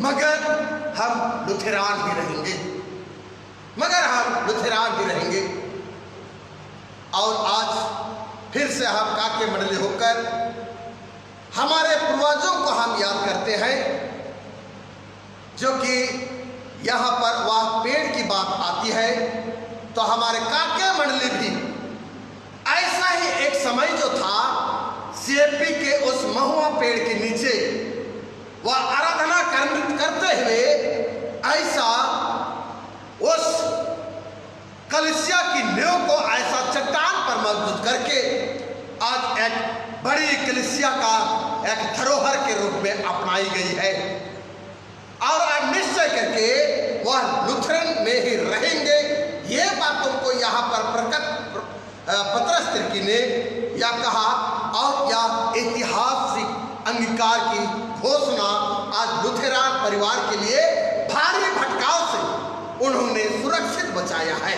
मगर हम लुथेरान ही रहेंगे, मगर हम लुथेरान ही रहेंगे। और आज फिर से हम काके मंडली होकर हमारे पूर्वजों को हम याद करते हैं, जो कि यहाँ पर वह पेड़ की बात आती है तो हमारे काके मंडली भी ऐसा ही एक समय जो था सीएपी के उस महुआ पेड़ के नीचे वह आराधना करते हुए ऐसा उस कलीसिया की नींव को ऐसा चट्टान पर मजबूत करके आज एक बड़ी कलीसिया का एक धरोहर के रूप में अपनाई गई है और अब निश्चय करके वह लुथरन में ही रहेंगे। ये बात तुमको यहाँ पर प्रकट पतरस तिर्की ने या कहा और या ऐतिहासिक अंगीकार की घोषणा आज लुथेरान परिवार के लिए भारी भटकाव से उन्होंने सुरक्षित बचाया है,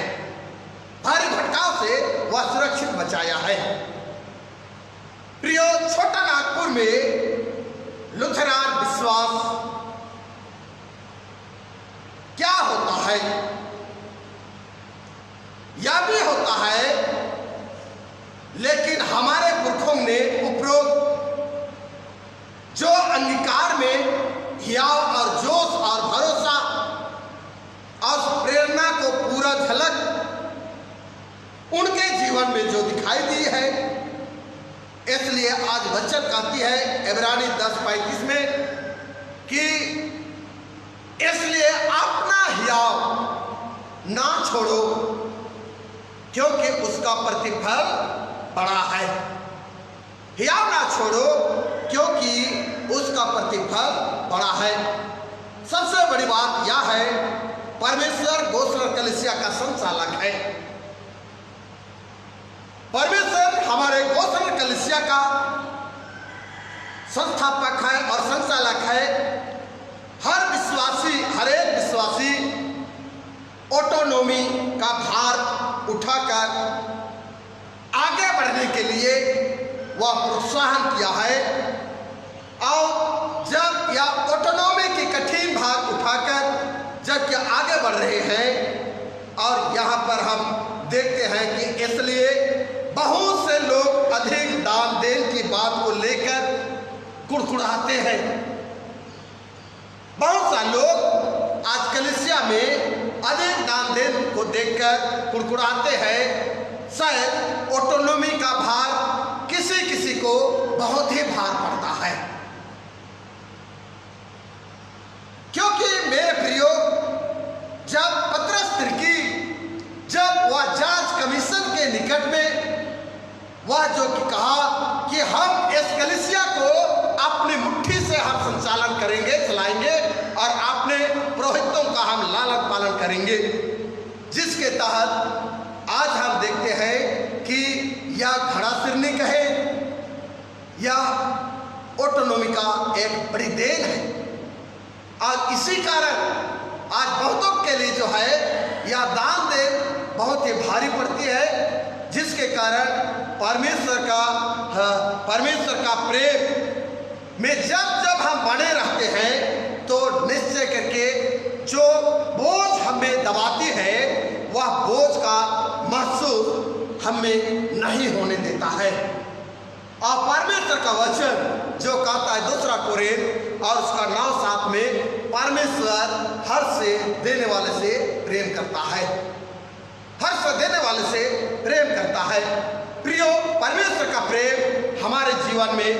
भारी भटकाव से वह सुरक्षित बचाया है। प्रियो, छोटा नागपुर में लुथेरान विश्वास क्या होता है? यह भी होता है, लेकिन हमारे पुरखों ने उपरोक्त जो अंगीकार में हियाव और जोश और भरोसा और प्रेरणा को पूरा झलक उनके जीवन में जो दिखाई दी है, इसलिए आज वचन कहती है इब्रानी 10:35 में कि इसलिए अपना हियाव ना छोड़ो क्योंकि उसका प्रतिफल बड़ा है। हियाव ना छोड़ो क्योंकि उसका प्रतिफल बड़ा है। सबसे बड़ी बात यह है, परमेश्वर गोस्लर कलीसिया का संचालक है। परमेश्वर हमारे गोस्लर कलीसिया का संस्थापक है और संचालक है। हर विश्वासी, हर एक विश्वासी ऑटोनॉमी का भार उठाकर आगे बढ़ने के लिए वह प्रोत्साहन किया है और जब यह ऑटोनॉमी की कठिन भार उठाकर जब यह आगे बढ़ रहे हैं और यहाँ पर हम देखते हैं कि इसलिए बहुत से लोग अधिक दान देने की बात को लेकर कुड़कुड़ाते हैं। बहुत सारे लोग आज कलीसिया में अधिक दान देने को देखकर कुड़कुड़ाते हैं। शायद ऑटोनॉमी का भार किसी किसी को बहुत ही भार पड़ता है, क्योंकि मेरे प्रियो, जब पतरस तिर्की जब वह जांच कमीशन के निकट में वह जो कि कहा कि हम इस कलीसिया को अपनी मुट्ठी से हम संचालन करेंगे, चलाएंगे और अपने पुरोहितों का हम लालन पालन करेंगे, जिसके तहत आज हम देखते हैं कि यह घड़ा सिरनी कहे या ऑटोनॉमी का एक बड़ी देन है। और इसी कारण आज बहुतों के लिए जो है यह दान देन बहुत ही भारी पड़ती है, जिसके कारण परमेश्वर का प्रेम में जब जब हम बने रहते हैं तो निश्चय करके जो बोझ हमें दबाती है वह बोझ का महसूस हमें नहीं होने देता है। और परमेश्वर का वचन जो कहता है 2 कोरिन्थ और उसका 9:7 में, परमेश्वर हर से देने वाले से प्रेम करता है, हर से देने वाले से प्रेम करता है। प्रियो, परमेश्वर का प्रेम हमारे जीवन में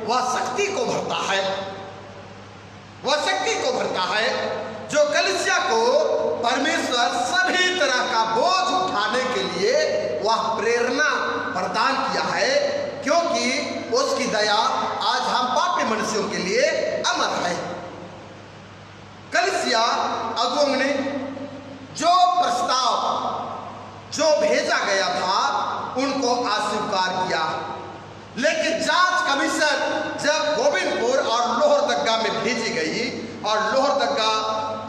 वह शक्ति को भरता है, वह शक्ति को भरता है जो कलीसिया को परमेश्वर सभी तरह का बोझ उठाने के लिए वह प्रेरणा प्रदान किया है, क्योंकि उसकी दया आज हम पापी मनुष्यों के लिए अमर है। कलीसिया अगुओं ने जो प्रस्ताव जो भेजा गया था उनको अस्वीकार किया, लेकिन जांच कमीशन जब गोविंदपुर और लोहरदगा में भेजी गई और लोहरदगा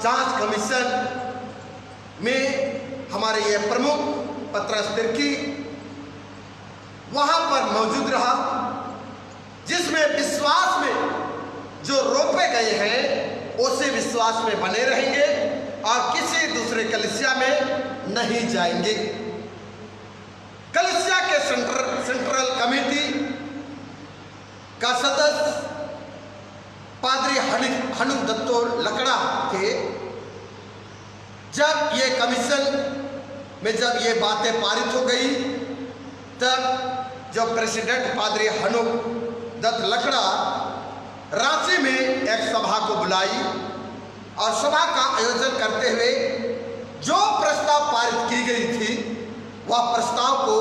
जांच कमीशन में हमारे ये प्रमुख पतरस तिर्की वहां पर मौजूद रहा, जिसमें विश्वास में जो रोपे गए हैं उसी विश्वास में बने रहेंगे और किसी दूसरे कलीसिया में नहीं जाएंगे। कलीसिया के सेंट्रल कमेटी का सदस्य पादरी हनुक दत्तो लकड़ा थे। जब ये कमीशन में जब ये बातें पारित हो गई, तब जो प्रेसिडेंट पादरी हनुक दत्त लकड़ा रांची में एक सभा को बुलाई और सभा का आयोजन करते हुए जो प्रस्ताव पारित की गई थी वह प्रस्ताव को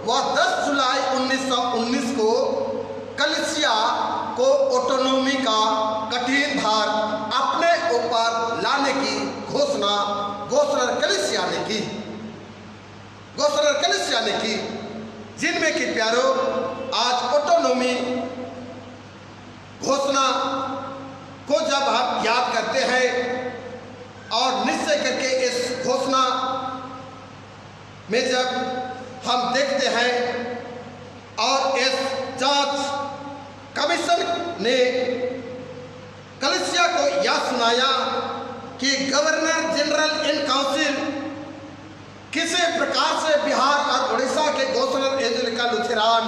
वह 10 जुलाई 1919 को कलिसिया को ऑटोनॉमी का कठिन भार अपने ऊपर लाने की घोषणा गोस्लर कलिसिया ने की, जिनमें कि प्यारो आज ऑटोनॉमी घोषणा को जब हम याद करते हैं और निश्चय करके इस घोषणा में जब हम देखते हैं और इस जांच कमीशन ने कलिसिया को यह सुनाया कि गवर्नर जनरल इन काउंसिल किसी प्रकार से बिहार और उड़ीसा के गोस्लर एंजेलिका लुथेरान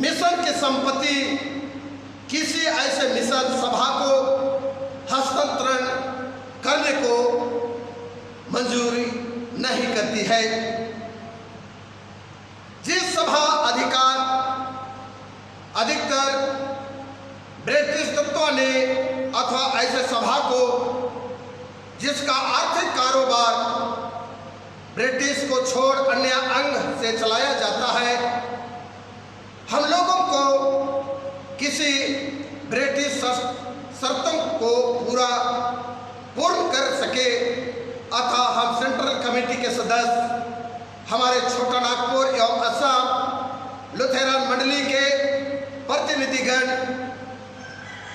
मिशन की संपत्ति किसी ऐसे मिशन सभा को हस्तांतरण करने को मंजूरी नहीं करती है। जिस सभा अधिकार अधिकतर ब्रिटिश तत्वों ने अथवा ऐसे सभा को जिसका आर्थिक कारोबार ब्रिटिश को छोड़ अन्य अंग से चलाया जाता है, हम लोगों को किसी ब्रिटिश शर्तों को पूर्ण कर सके अतः हम सेंट्रल कमेटी के सदस्य हमारे छोटा नागपुर एवं असम लुथेरन मंडली के प्रतिनिधिगण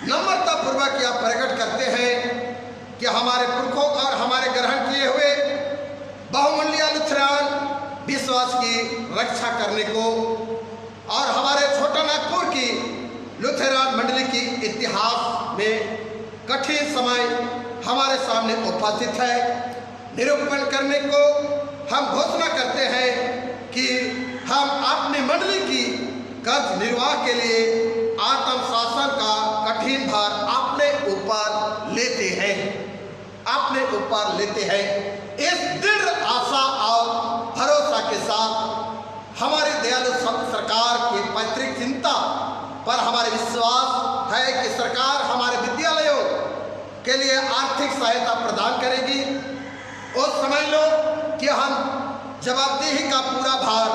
नम्रतापूर्वक यह प्रकट करते हैं कि हमारे पुरखों और हमारे ग्रहण किए हुए बहुमूल्य लुथेरन विश्वास की रक्षा करने को और हमारे छोटा नागपुर की लुथेरन मंडली की इतिहास में कठिन समय हमारे सामने उपस्थित है, निरूपण करने को हम घोषणा करते हैं कि हम अपनी मंडली की कर्ज निर्वाह के लिए आत्म शासन का कठिन भार अपने ऊपर लेते हैं। इस दृढ़ आशा और भरोसा के साथ हमारी दयालु सरकार की पैतृक चिंता पर हमारे विश्वास है कि सरकार हमारे विद्यालयों के लिए आर्थिक सहायता प्रदान करेगी। और समझ लो कि हम जवाबदेही का पूरा भार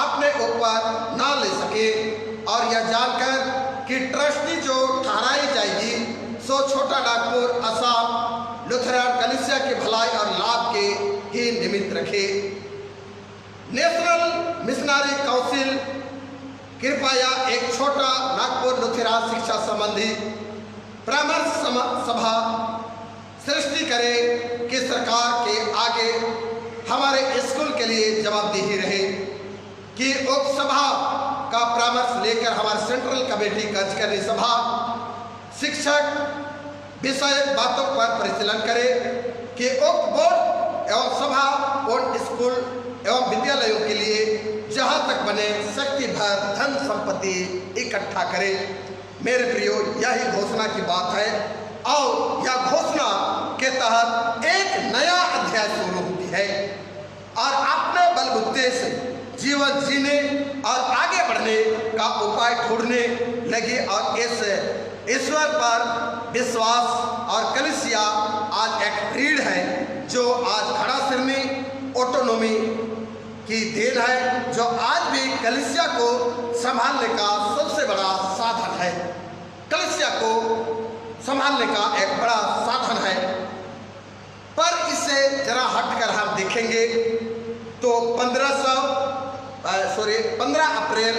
अपने ऊपर ना ले सके और यह जानकर कि ट्रस्टी जो ठहराई जाएगी सो छोटा नागपुर असम लुथेरन कलिसिया की भलाई और लाभ के ही निमित्त रखे। नेशनल मिशनरी काउंसिल कृपया एक छोटा नागपुर लुथेरन शिक्षा संबंधी परामर्श सभा सृष्टि करे कि सरकार के आगे हमारे स्कूल के लिए जवाबदेही रहे कि उक्त सभा का परामर्श लेकर हमारे सेंट्रल कमेटी कार्यकारिणी सभा शिक्षक विषय बातों पर परिचालन करे कि उक्त बोर्ड एवं सभा उन स्कूल एवं विद्यालयों के लिए जहां तक बने शक्ति भर धन संपत्ति इकट्ठा करे। मेरे प्रियो, यही घोषणा की बात है और यह घोषणा के तहत एक नया अध्याय शुरू होती है और अपने बलबूते से जीवन जीने और आगे बढ़ने का उपाय ढूंढने लगी और इस ईश्वर पर विश्वास और कलिसिया आज एक रीढ़ है जो आज खड़ा सिरनी ऑटोनॉमी की देन है, जो आज भी कलिसिया को संभालने का सबसे बड़ा साधन है, कलिसिया को संभालने का एक बड़ा साधन है। पर इससे जरा हटकर हम देखेंगे तो 15 अप्रैल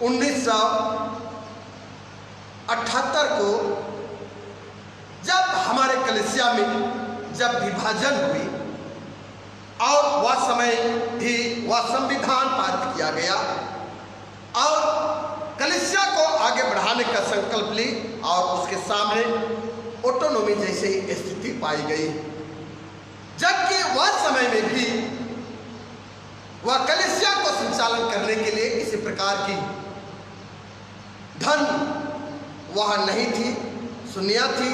1978 को जब हमारे कलिसिया में जब विभाजन हुई और वह समय भी वह संविधान पारित किया गया और कलिसिया को आगे बढ़ाने का संकल्प ली और उसके सामने ऑटोनॉमी जैसी स्थिति पाई गई, जबकि वह समय में भी वह कलिसिया को संचालन करने के लिए किसी प्रकार की धन वह नहीं थी, सुनिया थी,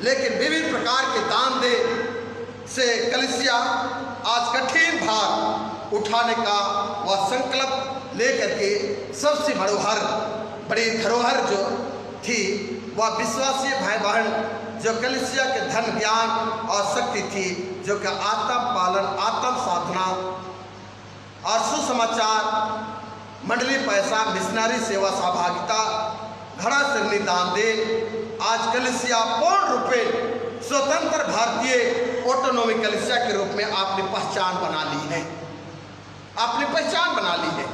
लेकिन विभिन्न प्रकार के दान दे से कलिसिया आज कठिन भार उठाने का वह संकल्प लेकर के सबसे बड़ी धरोहर जो थी वह विश्वासी भाई बहन जो कलीसिया के धन ज्ञान और शक्ति थी, जो कि आत्म पालन, आत्म साधना और सुसमाचार, मंडली पैसा, मिशनरी सेवा, सहभागिता, घड़ा सरनी दान दे। आज कलीसिया पूर्ण रूपे स्वतंत्र भारतीय ऑटोनॉमी कलीसिया के रूप में आपने पहचान बना ली है, आपने पहचान बना ली है,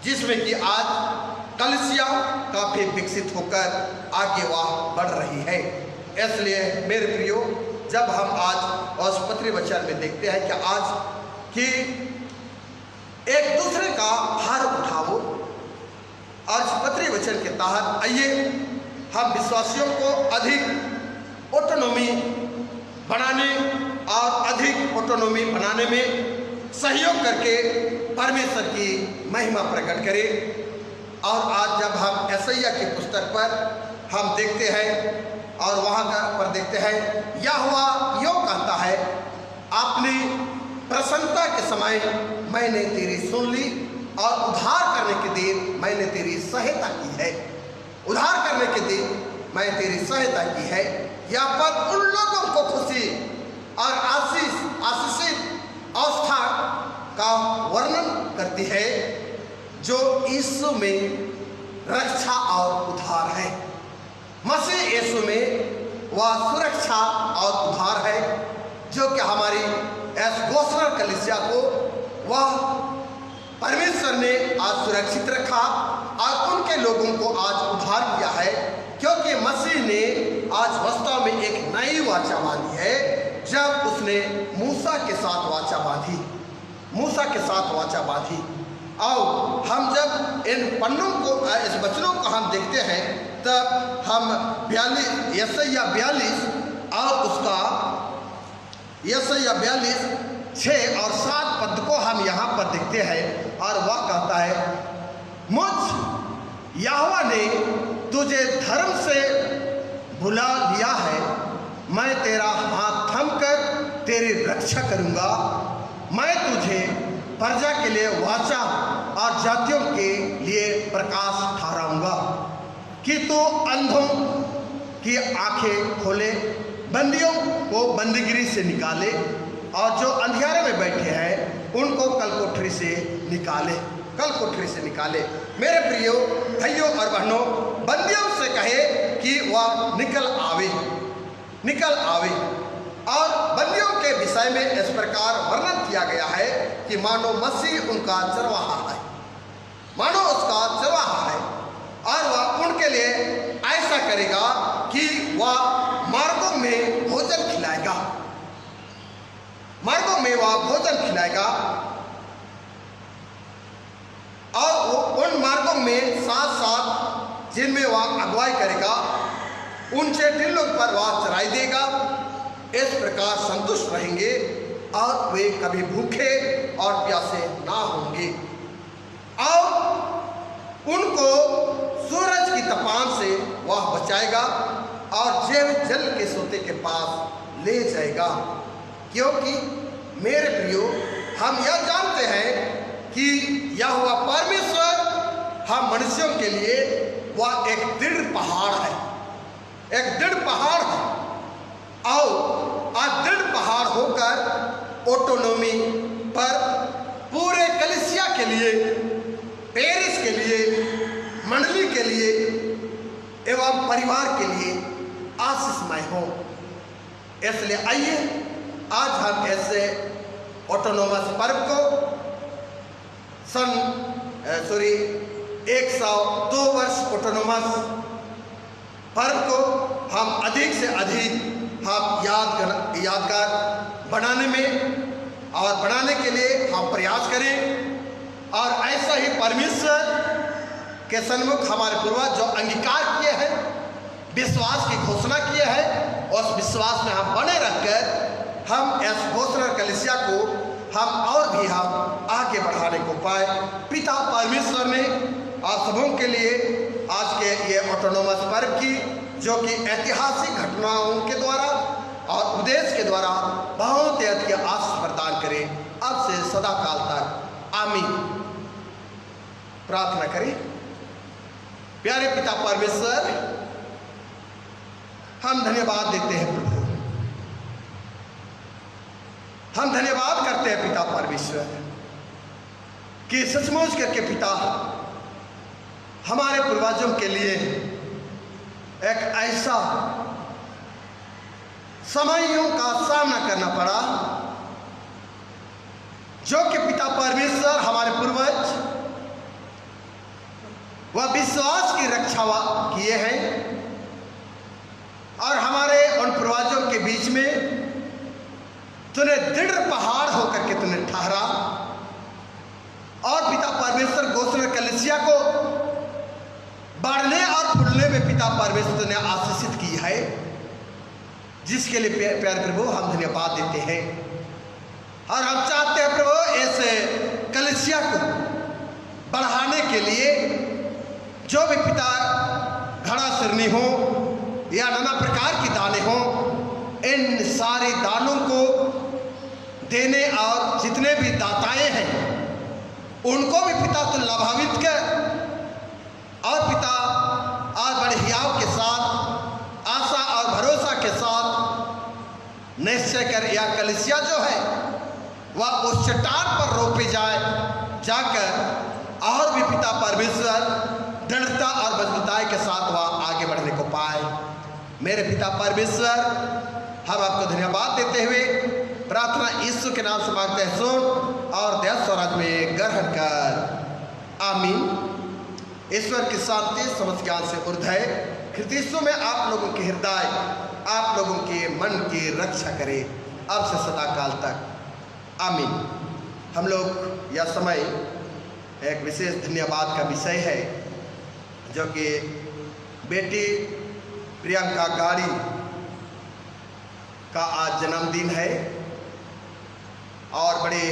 जिसमें कि आज कलीसिया काफी विकसित होकर आगे वह बढ़ रही है। इसलिए मेरे प्रियो, जब हम आज औषपत्री वचन में देखते हैं कि आज कि एक दूसरे का भार उठाओ, औषपत्री वचन के तहत आइए हम विश्वासियों को अधिक ऑटोनॉमी बनाने और अधिक ऑटोनॉमी बनाने में सहयोग करके परमेश्वर की महिमा प्रकट करें। और आज जब हम यशायाह की पुस्तक पर हम देखते हैं और वहाँ पर देखते हैं, यहोवा यूँ कहता है, आपने प्रसन्नता के समय मैंने तेरी सुन ली और उद्धार करने के दिन मैंने तेरी सहायता की है। उद्धार करने के दिन मैं तेरी सहायता की है। यह पद उन लोगों को खुशी और आशीषित अवस्था का वर्णन करती है जो यीशु में रक्षा और उद्धार है। मसीह यीशु में वह सुरक्षा और उद्धार है, जो कि हमारी इस घोषणा कलीसिया को वह परमेश्वर ने आज सुरक्षित रखा और उनके लोगों को आज उद्धार किया है, क्योंकि मसीह ने आज वास्तव में एक नई वाचा बांधी है। जब उसने मूसा के साथ वाचा बांधी, मूसा के साथ वाचा बांधी। और हम जब इन पन्नों को, इस वचनों को हम देखते हैं, तब हम यशायाह 42 और उसका यशायाह 42 6 और 7 पद को हम यहाँ पर देखते हैं। और वह कहता है, मुझ यहोवा ने तुझे धर्म से बुला लिया है, मैं तेरा हाथ थमकर तेरी रक्षा करूँगा। मैं तुझे प्रजा के लिए वाचा और जातियों के लिए प्रकाश ठहराऊंगा, कि तू अंधों की आंखें खोले, बंदियों को बंदीगिरी से निकाले और जो अंधियारे में बैठे हैं उनको कल कोठरी से निकाले, कल कोठरी से निकाले। मेरे प्रियो भाइयों और बहनों, बंदियों से कहे कि वह निकल आवे, निकल आवे। और बंदियों के विषय में इस प्रकार वर्णन किया गया है कि मानो मसीह उनका चरवाहा है, मानो उसका चरवाहा है, और वह उनके लिए ऐसा करेगा कि वह मार्गों में भोजन खिलाएगा, मार्गों में वह भोजन खिलाएगा। और वो उन मार्गों में साथ साथ जिनमें वह अगुवाई करेगा, ऊंचे टीलों पर वह चराई देगा। इस प्रकार संतुष्ट रहेंगे और वे कभी भूखे और प्यासे ना होंगे। और उनको सूरज की तपान से वह बचाएगा और जीव जल के सोते के पास ले जाएगा। क्योंकि मेरे प्रियो, हम यह जानते हैं कि यहोवा परमेश्वर हम मनुष्यों के लिए वह एक दृढ़ पहाड़ है, एक दृढ़ पहाड़ है। और आज दृढ़ पहाड़ होकर ऑटोनॉमी पर पूरे कलीसिया के लिए, पेरिस के लिए, मंडली के लिए एवं परिवार के लिए आशीषमय हो। इसलिए आइए आज हम ऐसे ऑटोनोमस पर्व को 102 वर्ष ऑटोनोमस पर्व को हम अधिक से अधिक हम यादगार बनाने में और बनाने के लिए हम प्रयास करें। और ऐसा ही परमेश्वर के सन्मुख हमारे पूर्वज जो अंगीकार किए हैं, विश्वास की घोषणा किए हैं, उस विश्वास में हम बने रहकर हम इस घोषणा कलीसिया को हम और भी हम आगे बढ़ाने को पाए। पिता परमेश्वर ने आप सबों के लिए आज के ये ऑटोनोमस पर्व की, जो कि ऐतिहासिक घटनाओं के द्वारा और उपदेश के द्वारा बहुत ही अधिक आशीष प्रदान करें, अब से सदा काल तक। आमीन। प्रार्थना करें। प्यारे पिता परमेश्वर, हम धन्यवाद देते हैं प्रभु, हम धन्यवाद करते हैं पिता परमेश्वर कि सचमुच करके पिता हमारे पूर्वजों के लिए एक ऐसा समयों का सामना करना पड़ा जो कि पिता परमेश्वर हमारे पूर्वज वह विश्वास की रक्षा किए हैं और हमारे उन पूर्वजों के बीच में तूने दृढ़ पहाड़ होकर के तूने ठहरा और पिता परमेश्वर गोस्तर कलीसिया को बढ़ने और फूलने में पिता परमेश्वर ने आशीषित की है, जिसके लिए प्यारे प्रभु हम धन्यवाद देते हैं। और हम चाहते हैं प्रभु ऐसे कलीसिया को बढ़ाने के लिए जो भी पिता घड़ा सिरनी हो या नाना प्रकार की दाने हो, इन सारे दानों को देने और जितने भी दाताएं हैं उनको भी पिता तो लाभान्वित कर और पिता आज बड़े हियाव के साथ आशा और भरोसा के साथ निश्चय कर यह कलीसिया जो है वह उस चट्टान पर रोपे जाए जाकर और भी पिता परमेश्वर दृढ़ता और मजबूताई के साथ वह आगे बढ़ने को पाए। मेरे पिता परमेश्वर, हम आपको धन्यवाद देते हुए प्रार्थना यीशु के नाम से मांगते हैं, सुन और दया स्वराज में ग्रहण कर, आमीन। ईश्वर की शांति समझ ज्ञान से ऊर्ध्व है, ख्रिस्त में आप लोगों के हृदय, आप लोगों के मन की रक्षा करे अब से सदा काल तक, आमीन। हम लोग यह समय एक विशेष धन्यवाद का विषय है जो कि बेटी प्रियंका गाड़ी का आज जन्मदिन है और बड़े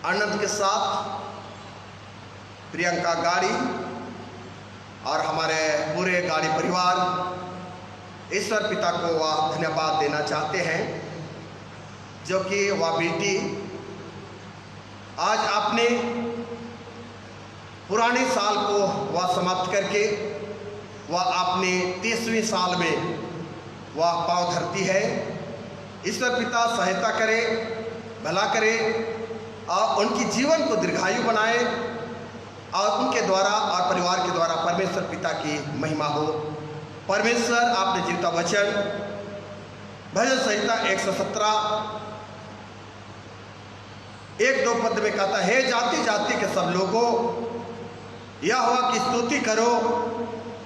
आनंद के साथ प्रियंका गाड़ी और हमारे पूरे गाड़ी परिवार ईश्वर पिता को वह धन्यवाद देना चाहते हैं जो कि वह बेटी आज अपने पुराने साल को वह समाप्त करके वह अपने 30वें साल में वह पांव धरती है। ईश्वर पिता सहायता करे, भला करे और उनकी जीवन को दीर्घायु बनाए और उनके द्वारा और परिवार के द्वारा परमेश्वर पिता की महिमा हो। परमेश्वर आपने जीविता वचन भजन संहिता 117 1-2 पद में कहता है, हे जाति जाति के सब लोगों यहोवा की स्तुति करो,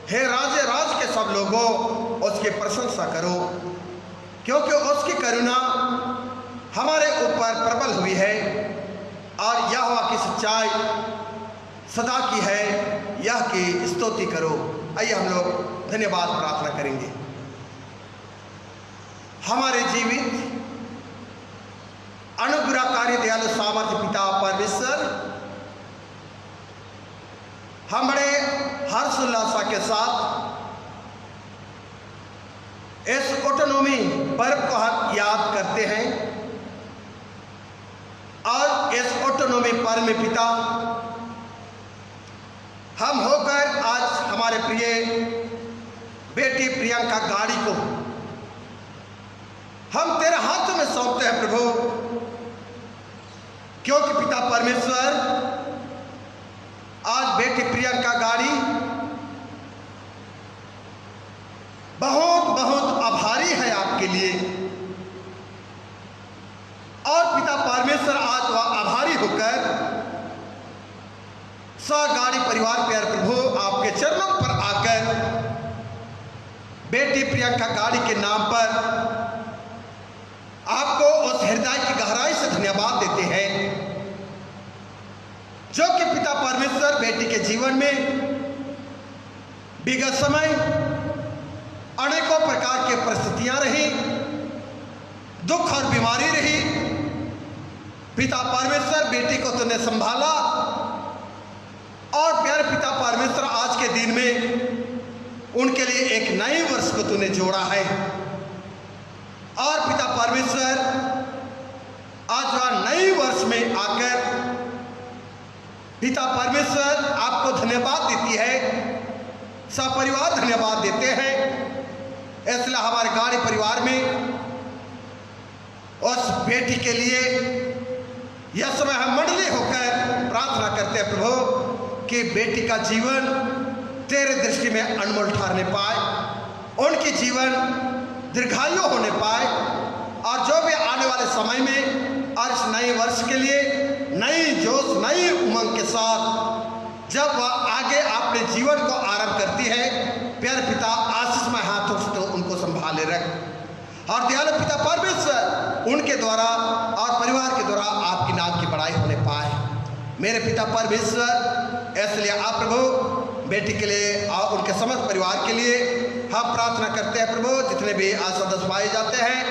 हे राजे राज के सब लोगों उसकी प्रशंसा करो, क्योंकि उसकी करुणा हमारे ऊपर प्रबल हुई है और यहोवा की सच्चाई सदा की है, यह की स्तुति करो। आइए हम लोग धन्यवाद प्रार्थना करेंगे। हमारे जीवित अनुग्रहकारी दयालु सामर्थ्य पिता परमेश्वर, हम बड़े हर्ष उल्लासा के साथ इस ऑटोनॉमी पर्व को हम याद करते हैं और इस ऑटोनॉमी पर्व में पिता हम होकर आज हमारे प्रिय बेटी प्रियंका गाड़ी को हम तेरे हाथों में सौंपते हैं प्रभु, क्योंकि पिता परमेश्वर आज बेटी प्रियंका गाड़ी बहुत बहुत आभारी है आपके लिए और पिता परमेश्वर आज वह आभारी होकर गाड़ी परिवार प्यारे प्रभु आपके चरणों पर आकर बेटी प्रियंका गाड़ी के नाम पर आपको उस हृदय की गहराई से धन्यवाद देते हैं जो कि पिता परमेश्वर बेटी के जीवन में विगत समय अनेकों प्रकार की परिस्थितियां रही, दुख और बीमारी रही। पिता परमेश्वर बेटी को तूने संभाला और प्यारे पिता परमेश्वर आज के दिन में उनके लिए एक नए वर्ष को तूने जोड़ा है और पिता परमेश्वर आज वह नए वर्ष में आकर पिता परमेश्वर आपको धन्यवाद देती है, सपरिवार धन्यवाद देते हैं। इसलिए हमारे गाड़ी परिवार में उस बेटी के लिए यह समय हम मंडली होकर प्रार्थना करते हैं प्रभु कि बेटी का जीवन तेरे दृष्टि में अनमोल ठहरने पाए, उनकी जीवन दीर्घायु होने पाए, और जो भी आने वाले समय में और इस नए वर्ष के लिए नई जोश नई उमंग के साथ जब वह आगे अपने जीवन को आरंभ करती है, प्यारे पिता आशीषमय हाथों से तो उनको संभाले रख, और दयालु पिता परमेश्वर उनके द्वारा और परिवार के द्वारा आपकी नाम की बड़ाई होने पाए। मेरे पिता परमेश्वर, इसलिए आप प्रभु बेटी के लिए और उनके समस्त परिवार के लिए हम प्रार्थना करते हैं प्रभु, जितने भी आज सदस्य पाए जाते हैं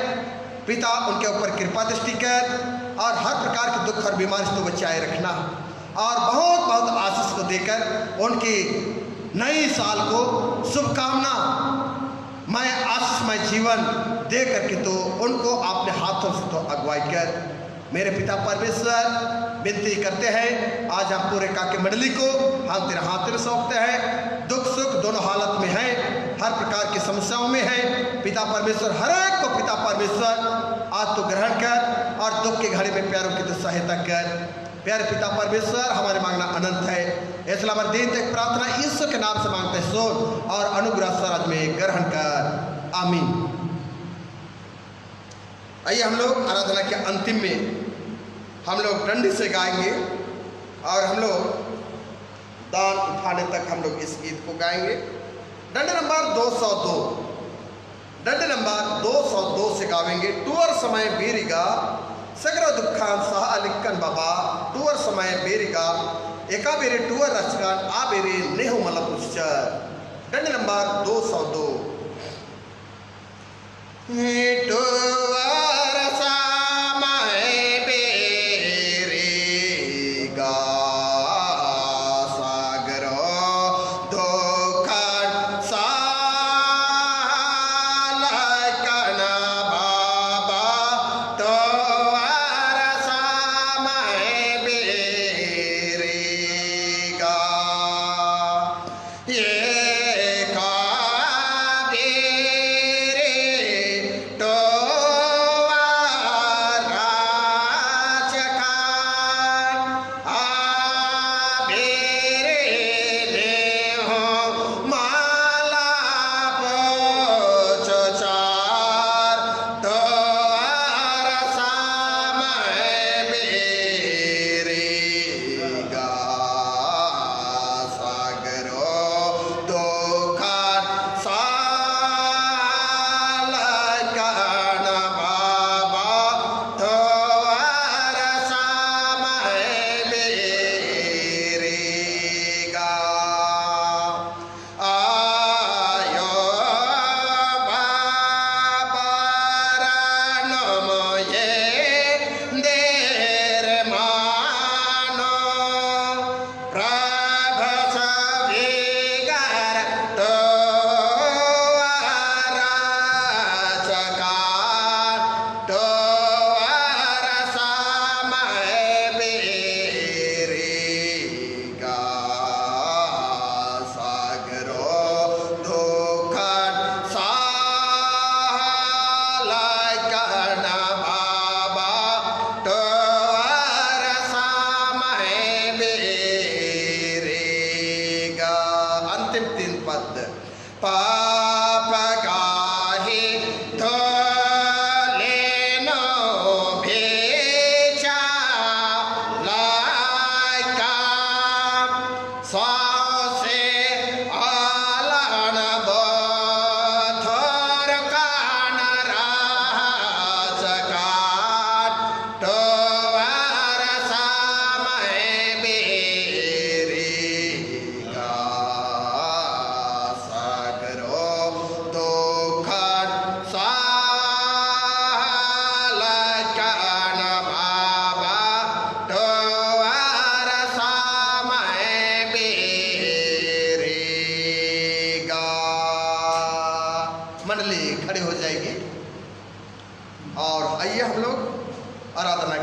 पिता उनके ऊपर कृपा दृष्टि कर और हर प्रकार के दुख और बीमारी से तो बचाए रखना, और बहुत बहुत आशीष को देकर उनकी नई साल को शुभकामना मैं आशीषमय जीवन दे करके तो उनको अपने हाथों से तो अगुवाई कर। मेरे पिता परमेश्वर विनती करते हैं आज हम पूरे काके मंडली को हम तेरे हाथ में सौंपते हैं, दुख सुख दोनों हालत में है, हर प्रकार की समस्याओं में है पिता परमेश्वर, हर एक को पिता परमेश्वर आज तो ग्रहण कर और दुख के घड़ी में प्यारों की तो सहायता कर। प्यारे पिता परमेश्वर हमारे मांगना अनंत है, इसलिए हमारे दिन तक प्रार्थना ईश्वर के नाम से मांगते हैं, सुन और अनुग्रह स्वराज में ग्रहण कर, आमीन। आइए हम लोग आराधना के अंतिम में हम लोग डंडी से गाएंगे और हम लोग दान उठाने तक हम लोग इस गीत को गाएंगे। डंडी नंबर 202, डंडी नंबर 202 से गावेंगे। टूअर समय बेरिगा सगरा दुखान सह अलिकन बाबा टूअर समय बेरिगा एका बेरे टूअर रचकान आ बेरे नेहु मतलब उच्चर। डंडी नंबर 202। टूअर समय बेरिगा सागरो दुखन सालकन बाबा टूअर समय बेरिगा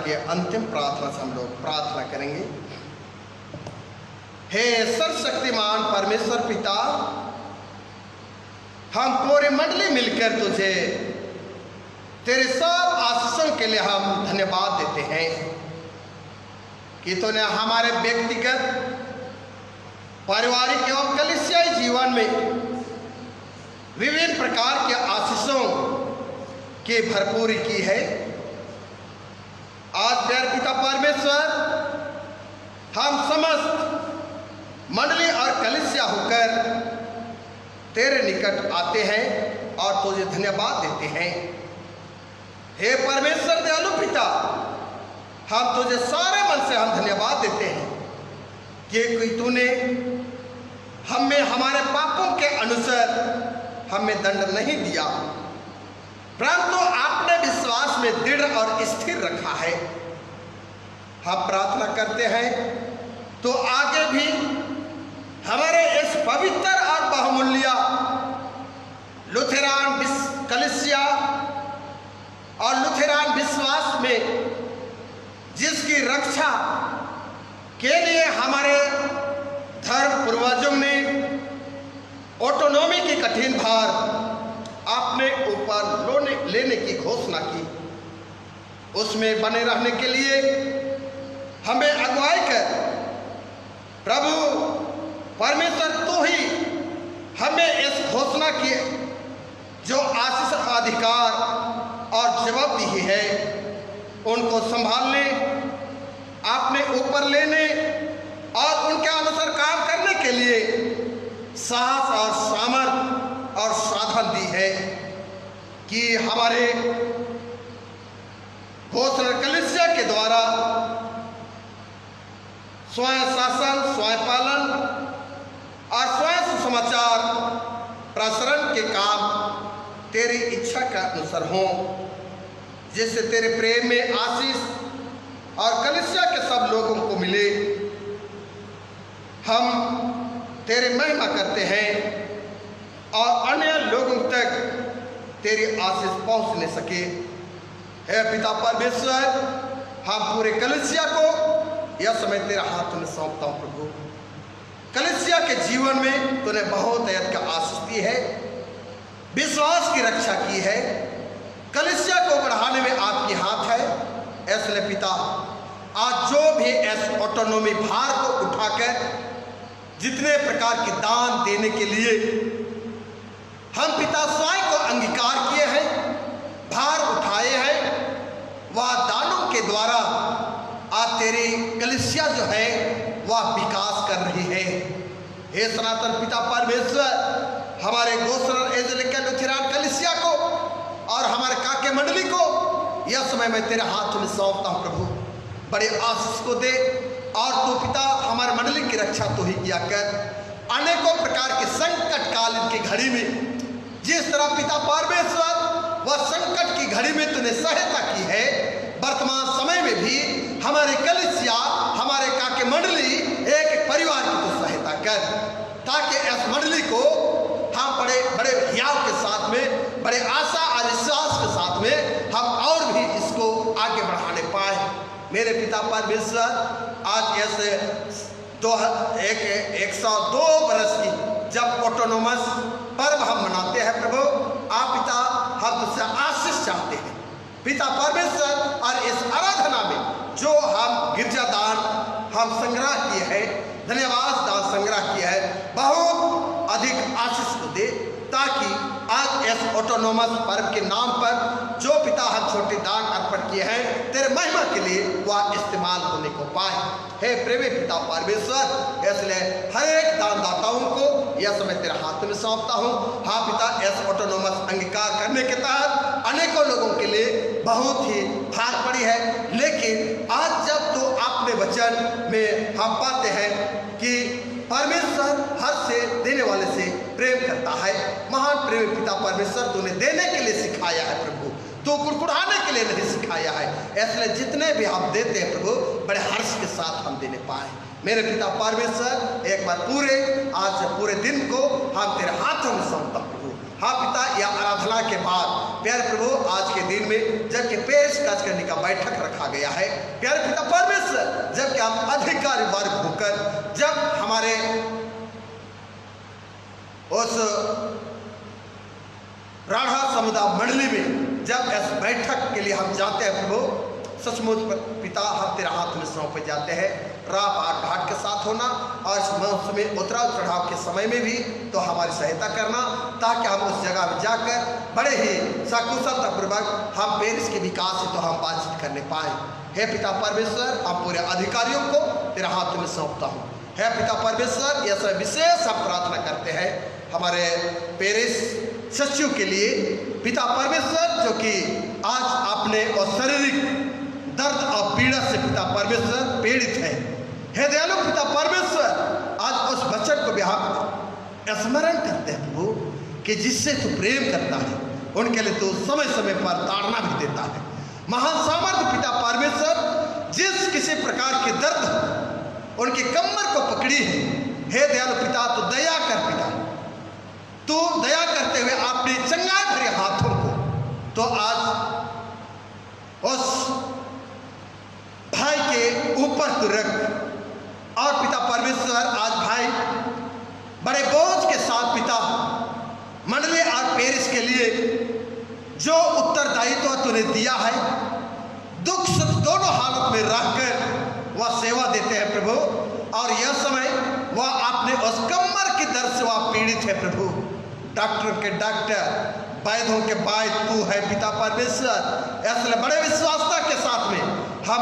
ये अंतिम प्रार्थना से हम लोग प्रार्थना करेंगे। हे सर्वशक्तिमान परमेश्वर पिता, हम पूरी मंडली मिलकर तुझे तेरे सब आशीषों के लिए हम धन्यवाद देते हैं कि तूने हमारे व्यक्तिगत, पारिवारिक एवं कलीसियाई जीवन में विभिन्न प्रकार के आशीषों की भरपूरी की है। आज प्यारे पिता परमेश्वर, हम समस्त मंडली और कलीसिया होकर तेरे निकट आते हैं और तुझे धन्यवाद देते हैं। हे परमेश्वर दयालु पिता, हम तुझे सारे मन से हम धन्यवाद देते हैं कि कोई तूने हमें हमारे पापों के अनुसार हमें दंड नहीं दिया, परंतु आपने विश्वास में दृढ़ और स्थिर रखा है। हम प्रार्थना करते हैं तो आगे भी हमारे इस पवित्र और बहुमूल्य लुथेरान कलीसिया और लुथेरान विश्वास में जिसकी रक्षा के लिए हमारे धर्म पूर्वजों ने ऑटोनॉमी की कठिन भार अपने ऊपर लेने की घोषणा की, उसमें बने रहने के लिए हमें अगुवाई कर प्रभु परमेश्वर तू ही हमें इस घोषणा की जो आशीष अधिकार और जवाबदेही है उनको संभालने, अपने ऊपर लेने और उनके अनुसार काम करने के लिए साहस और सामर्थ और साधन दी है कि हमारे घोषणा कलीसिया के द्वारा स्वयं शासन, स्वयं पालन और स्वयं सुसमाचार प्रसारण के काम तेरी इच्छा के अनुसार हों, जिससे तेरे प्रेम में आशीष और कलीसिया के सब लोगों को मिले। हम तेरी महिमा करते हैं और अन्य लोगों तक तेरी आशीष पहुंच न सके। हे पिता परमेश्वर, हम पूरे कलीसिया को यह समय तेरे हाथ में सौंपता हूं। प्रभु, कलीसिया के जीवन में तूने बहुत का आशीष दी है, विश्वास की रक्षा की है, कलीसिया को बढ़ाने में आपकी हाथ है। इसलिए पिता, आज जो भी इस ऑटोनॉमी भार को उठाकर जितने प्रकार के दान देने के लिए हम पिता स्वयं को अंगीकार किए हैं, भार उठाए हैं, वह दानों के द्वारा आज तेरी कलीसिया जो है वह विकास कर रही है। हे सनातन पिता परमेश्वर, हमारे गोस्टर एंजेलिकल लुथेरान कलीसिया को और हमारे काके मंडली को यह समय मैं तेरे हाथ में सौंपता हूँ। प्रभु, बड़े आशीष को दे और तू पिता हमारे मंडली की रक्षा तो ही किया कर। अनेकों प्रकार के संकट काल की घड़ी में जिस तरह पिता परमेश्वर वह संकट की घड़ी में तूने सहायता की है, वर्तमान समय में भी हमारे कलीसिया, हमारे काके मंडली एक परिवार की तो सहायता कर, ताकि इस मंडली को हम बड़े बड़े हियाव के साथ में, बड़े आशा और विश्वास के साथ में हम और भी इसको आगे बढ़ाने पाए। मेरे पिता परमेश्वर, आज ऐसे 102 बरस की जब ऑटोनोमस पर्व हम मनाते हैं प्रभु, आप पिता हम तुझसे आशीष चाहते हैं पिता परमेश्वर। और इस आराधना में जो हम गिरजा दान हम संग्रह किए हैं, धन्यवाद दान संग्रह किया है, बहुत अधिक आशीष को दे, ताकि आज इस ऑटोनोमस पर्व के नाम पर जो पिता हम छोटे दान अर्पण किए हैं तेरे महिमा के लिए वह इस्तेमाल होने को पाए। हे प्रेमी पिता परमेश्वर, इसलिए हर एक दानदाताओं को यह समय तेरे हाथ में सौंपता हूँ। हाँ पिता, इस ऑटोनोमस अंगीकार करने के तहत अनेकों लोगों के लिए बहुत ही भार पड़ी है, लेकिन आज जब तो आपने वचन में हम पाते हैं कि परमेश्वर हर से देने वाले से प्रेम करता है। महान प्रेमी पिता परमेश्वर, तूने देने के लिए सिखाया है प्रभु, तो कुड़कुड़ाने के लिए नहीं सिखाया है। इसलिए जितने भी हम देते हैं प्रभु, बड़े हर्ष के साथ हम देने पाए। मेरे पिता परमेश्वर, एक बार पूरे आज पूरे दिन को हम तेरे हाथों में सौंपता प्रभु। हाँ पिता, यह आराधना के बाद प्यारे प्रभु आज के दिन में जबकि पेश काज करने का बैठक रखा गया है, प्यारे पिता परमेश्वर, जबकि हम अधिकारी वर्ग होकर जब हमारे उस राढ़ा समुदाय मंडली में जब इस बैठक के लिए हम जाते हैं प्रभु, सचमुच पिता हम तेरे हाथ में सौंपे जाते हैं। राह पार घाट के साथ होना और इस मौसमी उतराव चढ़ाव के समय में भी तो हमारी सहायता करना, ताकि हम उस जगह में जाकर बड़े ही सकुशलतापूर्वक हम पेरिस के विकास से तो हम बातचीत करने पाए। हे पिता परमेश्वर, हम पूरे अधिकारियों को तेरे हाथ में सौंपता हूँ। हे पिता परमेश्वर, यह सब विशेष हम प्रार्थना करते हैं हमारे पेरिस सचिव के लिए पिता परमेश्वर, जो कि आज अपने और शारीरिक दर्द और पीड़ा से पिता परमेश्वर पीड़ित है। हे दयालु पिता परमेश्वर, आज उस बच्चन को भी हम स्मरण करते हैं प्रभु कि जिससे तू प्रेम करता है, उनके लिए तू समय समय पर ताड़ना भी देता है। महान सामर्थ्य पिता परमेश्वर, जिस किसी प्रकार के दर्द उनकी कमर को पकड़ी है, हे दयालु पिता तो दया कर पिता, तो दया करते हुए अपने चंगाई भरे हाथों को तो आज उस भाई के ऊपर तू रख। और पिता परमेश्वर, आज भाई बड़े बोझ के साथ पिता मंडली और पेरिस के लिए जो उत्तरदायित्व तूने दिया है, दुख सुख दोनों हालत में रहकर वह सेवा देते हैं प्रभु। और यह समय वह अपने उस कमर के दर्द से वह पीड़ित है प्रभु। डॉक्टर के डॉक्टर, वैद्यों के वैद्य तू है पिता परमेश्वर। इसलिए बड़े विश्वासता के साथ में हम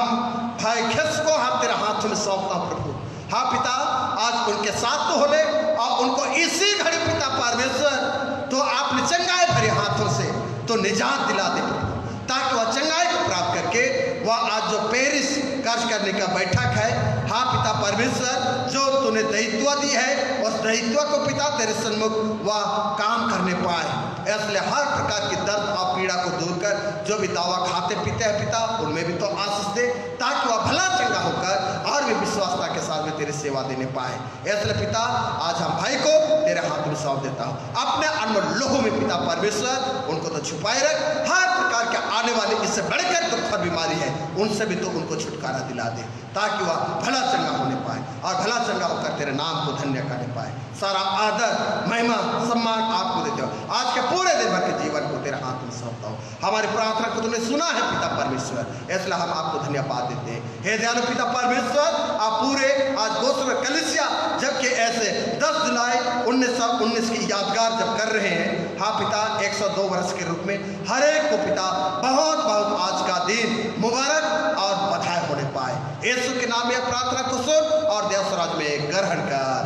भाई खेस को हम तेरे हाथ में सौंपता हूँ प्रभु। हाँ पिता, आज उनके साथ तो होले और उनको इसी घड़ी पिता परमेश्वर तो आपने चंगाई भरे हाथों से तो निजात दिला दे प्रभु, ताकि वह चंगाई को प्राप्त करके वह आज जो पेरिस कार्य करने का बैठक है, हाँ पिता परमेश्वर, जो तूने दायित्व दी है उस दायित्व को पिता तेरे सन्मुख वह काम करने पाए। इसलिए हर प्रकार की दर्द और पीड़ा को दूर कर, जो भी दवा खाते पीते हैं पिता उनमें भी तो आशीष दे, ताकि वह भला चंगा होकर और भी विश्वासता के साथ में तेरी सेवा देने पाए। इसलिए पिता, आज हम भाई को तेरे हाथ में सौंप देता हूँ। अपने अनमोल लोहों में पिता परमेश्वर उनको तो छुपाए रख। हर प्रकार के आने वाले इससे बढ़कर दुख और बीमारी है, उनसे भी तो उनको छुटकारा दिला दे, ताकि वह भला चंगा होने पाए और भला चंगा होकर तेरे नाम को धन्य करने पाए। सारा आदर महिमा सम्मान आपको देते हो। आज के पूरे दिन भर के जीवन को तेरे हाथ में सौंपता हूँ। हमारी प्रार्थना को तुमने सुना है पिता परमेश्वर, इसलिए हम आपको धन्यवाद देते हैं। हे दयालु पिता परमेश्वर, आप पूरे आज गोस्वामी कलीसिया जबकि ऐसे 10 जुलाई 1919 की यादगार जब कर रहे हैं, हाँ पिता 102 वर्ष के रूप में हर एक को पिता बहुत बहुत आज का दिन मुबारक और बधाई होने पाए। यीशु के नाम में प्रार्थना को सुन और देव स्वराज में ग्रहण कर,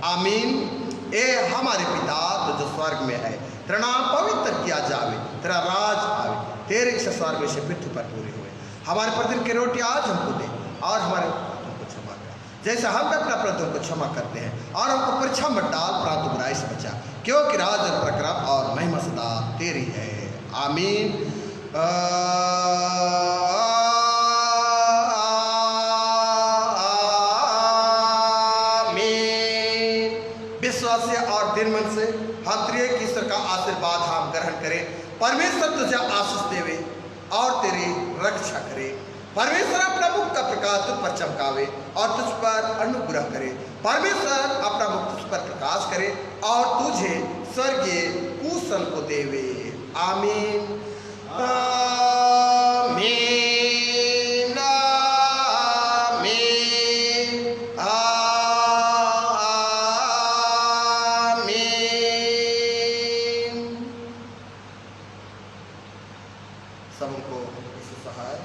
आमीन। ए हमारे पिता तो जो स्वर्ग में है, तेरा नाम पवित्र किया जावे, तेरा राज आवे, तेरे इच्छा स्वर्ग में से पृथ्वी पर पूरी हुए। हमारे प्रतिदिन की रोटी आज हमको दे और हमारे अपराधों को क्षमा कर, जैसे हम अपने अपराधों को क्षमा करते हैं, और हमको परीक्षा मत डाल, परंतु बुराई से बचा, क्योंकि राज और प्रताप और महिमा सदा तेरी है, आमीन। विश्वास और दिन मन से हम त्रिएक ईश्वर का आशीर्वाद हम ग्रहण करें। परमेश्वर तुझे आशीष देवे और तेरी रक्षा करे। परमेश्वर अपना मुख का प्रकाश तुझ पर चमकावे और तुझ पर अनुग्रह करे। परमेश्वर अपना मुख तुझ पर प्रकाश करे और तुझे स्वर्गीय कुशल को देवे, आमीन। आमीन। सबको सहाय